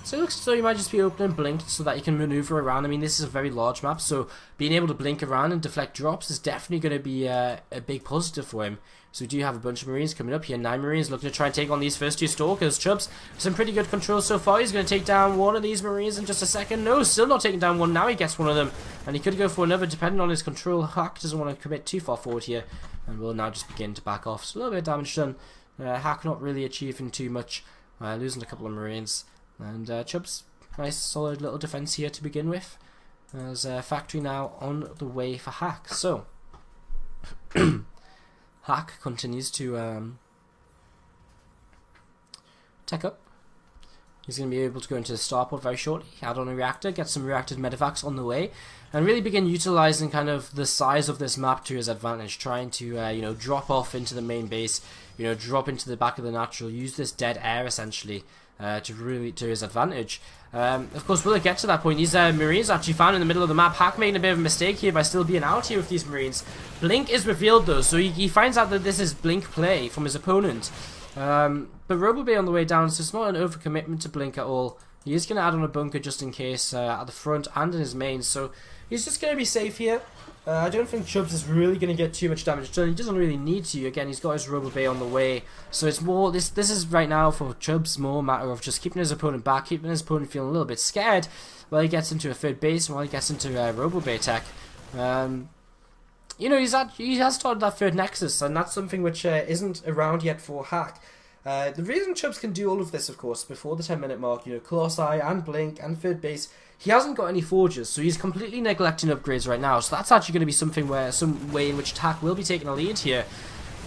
So it looks as though he might just be open and blinked so that he can maneuver around. I mean, this is a very large map, so being able to blink around and deflect drops is definitely going to be a big positive for him. So we do have a bunch of Marines coming up here. 9 Marines looking to try and take on these first 2 Stalkers. Chubbs, some pretty good control so far. He's going to take down one of these Marines in just a second. No, still not taking down one. Now he gets one of them. And he could go for another depending on his control. Hack doesn't want to commit too far forward here. And will now just begin to back off. So a little bit of damage done. Hack not really achieving too much. Losing a couple of Marines. And Chubbs, nice solid little defense here to begin with. There's Factory now on the way for Hack. So, Hack continues to tech up. He's going to be able to go into the starport very shortly, add on a reactor, get some reactive medevacs on the way, and really begin utilizing kind of the size of this map to his advantage, trying to, you know, drop off into the main base, you know, drop into the back of the natural, use this dead air essentially to his advantage. Of course, will it get to that point? These Marines actually found in the middle of the map. Hack making a bit of a mistake here by still being out here with these Marines. Blink is revealed though, so he finds out that this is Blink play from his opponent. But Robobay on the way down, so it's not an overcommitment to Blink at all. He is going to add on a bunker just in case at the front and in his main, so he's just going to be safe here. I don't think Chubbs is really going to get too much damage done. He doesn't really need to. Again, he's got his Robobay on the way, so it's more this is right now for Chubbs more a matter of just keeping his opponent back, keeping his opponent feeling a little bit scared while he gets into a 3rd base and while he gets into Robobay tech. You know, he has started that 3rd Nexus, and that's something which isn't around yet for Hack. The reason Chubbs can do all of this, of course, before the 10-minute mark, you know, Colossi and Blink and 3rd base, he hasn't got any forges, so he's completely neglecting upgrades right now. So that's actually going to be something where, some way in which Hack will be taking a lead here.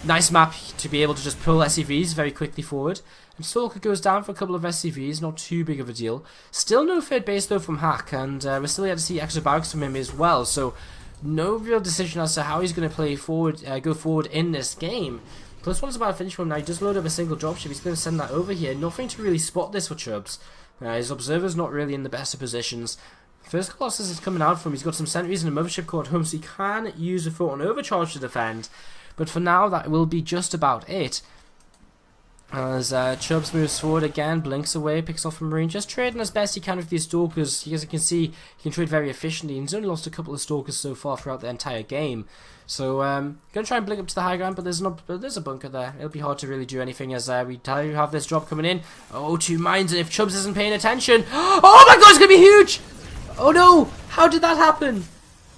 Nice map to be able to just pull SCVs very quickly forward. And Stalker goes down for a couple of SCVs, not too big of a deal. Still no 3rd base though from Hack, and we're still yet to see extra barracks from him as well. So no real decision as to how he's going to play forward, go forward in this game. Plus one's about to finish for him now. He just load up a single dropship. He's going to send that over here. Nothing to really spot this for Chubbs. His observer's not really in the best of positions. First Colossus is coming out for him. He's got some sentries and a mothership core at home, so he can use a Photon Overcharge to defend. But for now, that will be just about it. As Chubbs moves forward again, blinks away, picks off a Marine, just trading as best he can with these Stalkers. As you can see, he can trade very efficiently. He's only lost a couple of Stalkers so far throughout the entire game. So, gonna try and blink up to the high ground, but there's a bunker there. It'll be hard to really do anything as we do have this drop coming in. Oh, 2 mines, and if Chubbs isn't paying attention... Oh my god, it's gonna be huge! Oh no! How did that happen?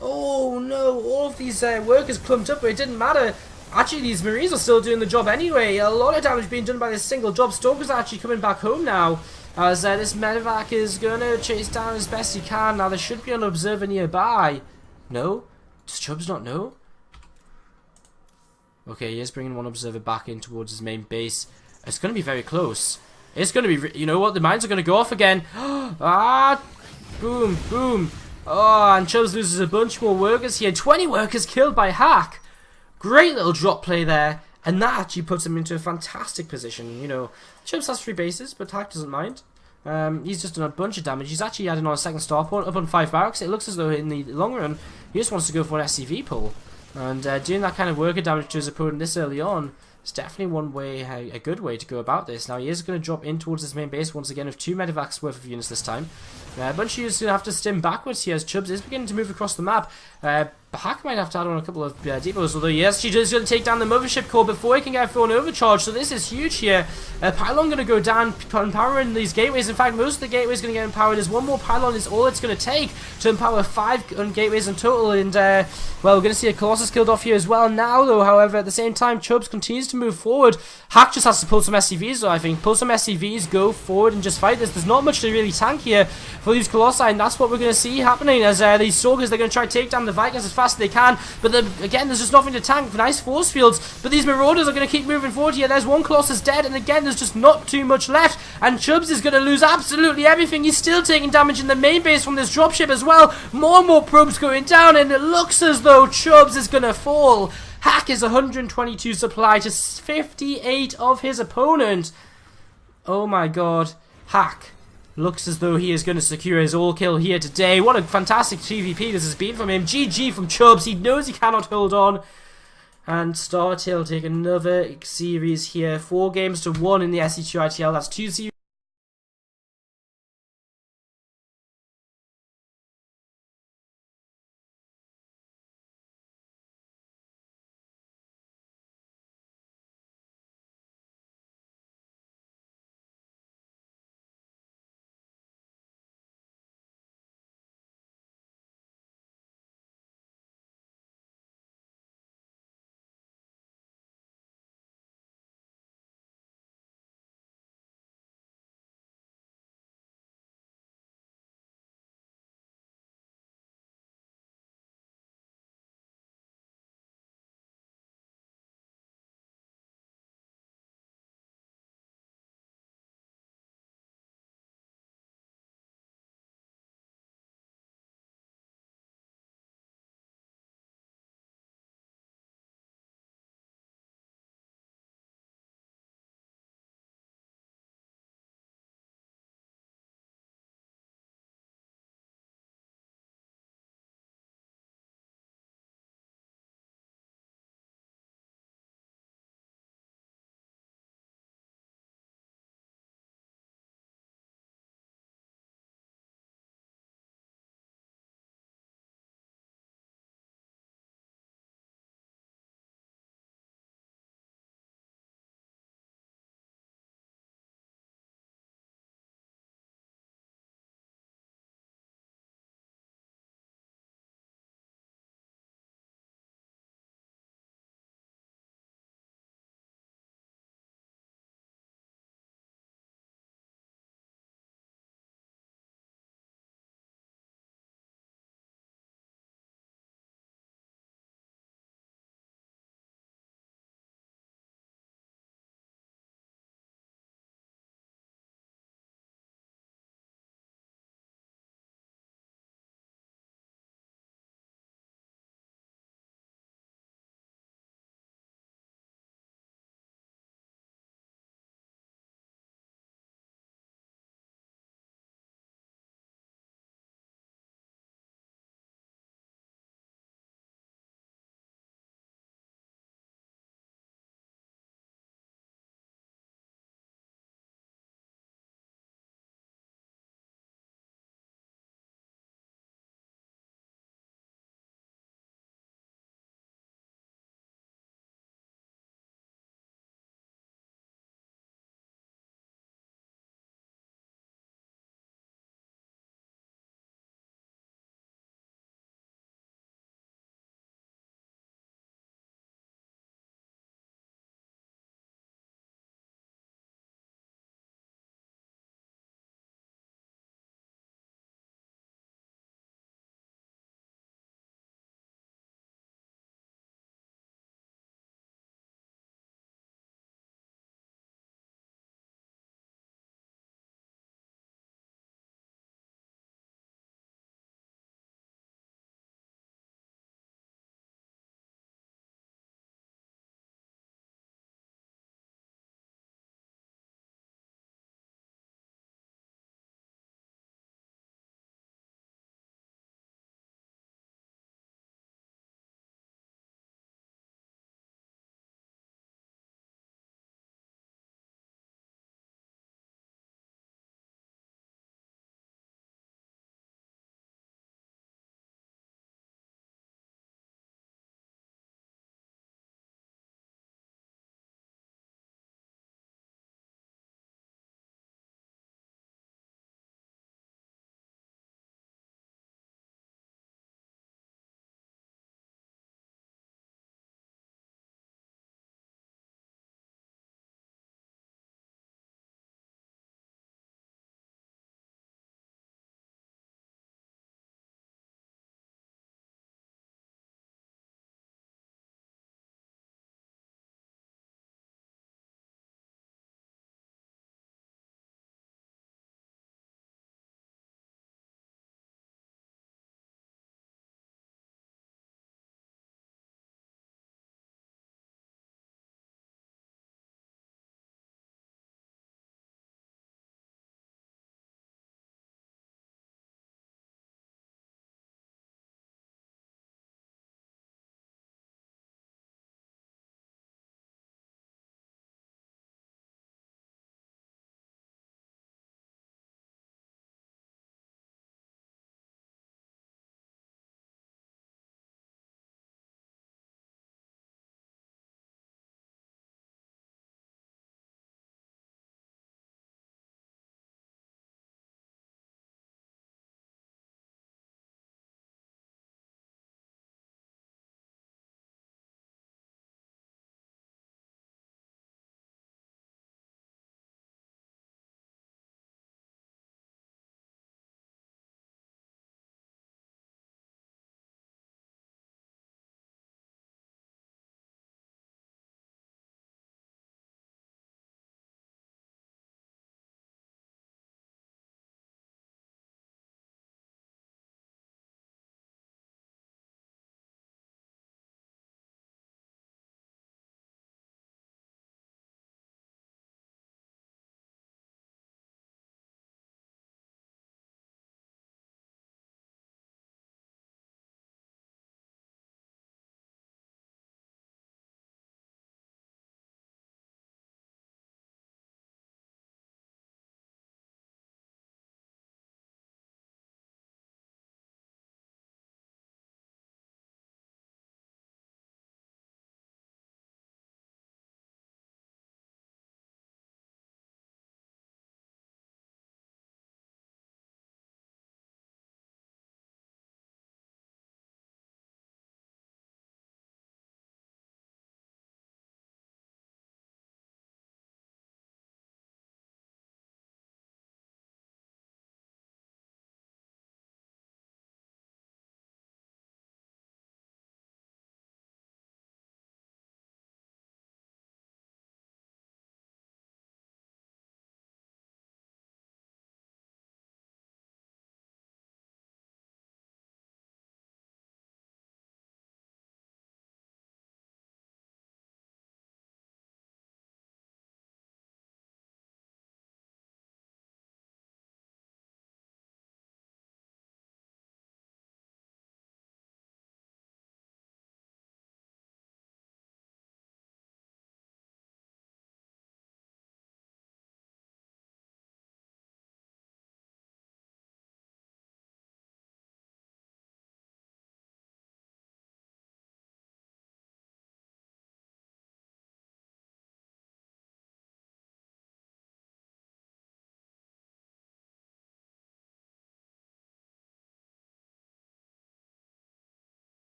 Oh no, all of these workers clumped up, but it didn't matter. Actually, these Marines are still doing the job anyway. A lot of damage being done by this single job. Stalker's actually coming back home now. As this medevac is going to chase down as best he can. Now, there should be an observer nearby. No? Does Chubbs not know? Okay, he is bringing one observer back in towards his main base. It's going to be very close. It's going to be... You know what? The mines are going to go off again. Ah! Boom, boom. Oh, and Chubbs loses a bunch more workers here. 20 workers killed by Hack. Great little drop play there, and that actually puts him into a fantastic position. You know, Chubbs has 3 bases, but Hack doesn't mind. He's just done a bunch of damage. He's actually adding on a second star point, up on 5 barracks. It looks as though in the long run, he just wants to go for an SCV pull. And doing that kind of worker damage to his opponent this early on is definitely one way, a good way to go about this. Now, he is going to drop in towards his main base once again with 2 medevacs worth of units this time. A bunch of units going to have to stim backwards here as Chubbs is beginning to move across the map. Hack might have to add on a couple of depots, although yes, she is going to take down the mothership core before he can get full overcharge, so this is huge here. Pylon going to go down, empowering these gateways. In fact, most of the gateways going to get empowered. There's 1 more pylon is all it's going to take to empower 5 gateways in total, and well, we're going to see a Colossus killed off here as well now, though. However, at the same time, Chubbs continues to move forward. Hack just has to pull some SCVs, though, I think. Pull some SCVs, go forward, and just fight this. There's not much to really tank here for these Colossi, and that's what we're going to see happening as these Stalkers, they're going to try to take down the Vikings as fast as they can, but then, again, there's just nothing to tank. Nice force fields, but these Marauders are going to keep moving forward here. There's 1 Colossus dead, and again, there's just not too much left, and Chubbs is going to lose absolutely everything. He's still taking damage in the main base from this dropship as well. More and more probes going down, and it looks as though Chubbs is going to fall. Hack is 122 supply to 58 of his opponent. Oh my god. Hack looks as though he is going to secure his all kill here today. What a fantastic PvP this has been from him. GG from Chubbs. He knows he cannot hold on. And StarTale take another series here. 4 games to 1 in the SC2ITL. That's 2 series.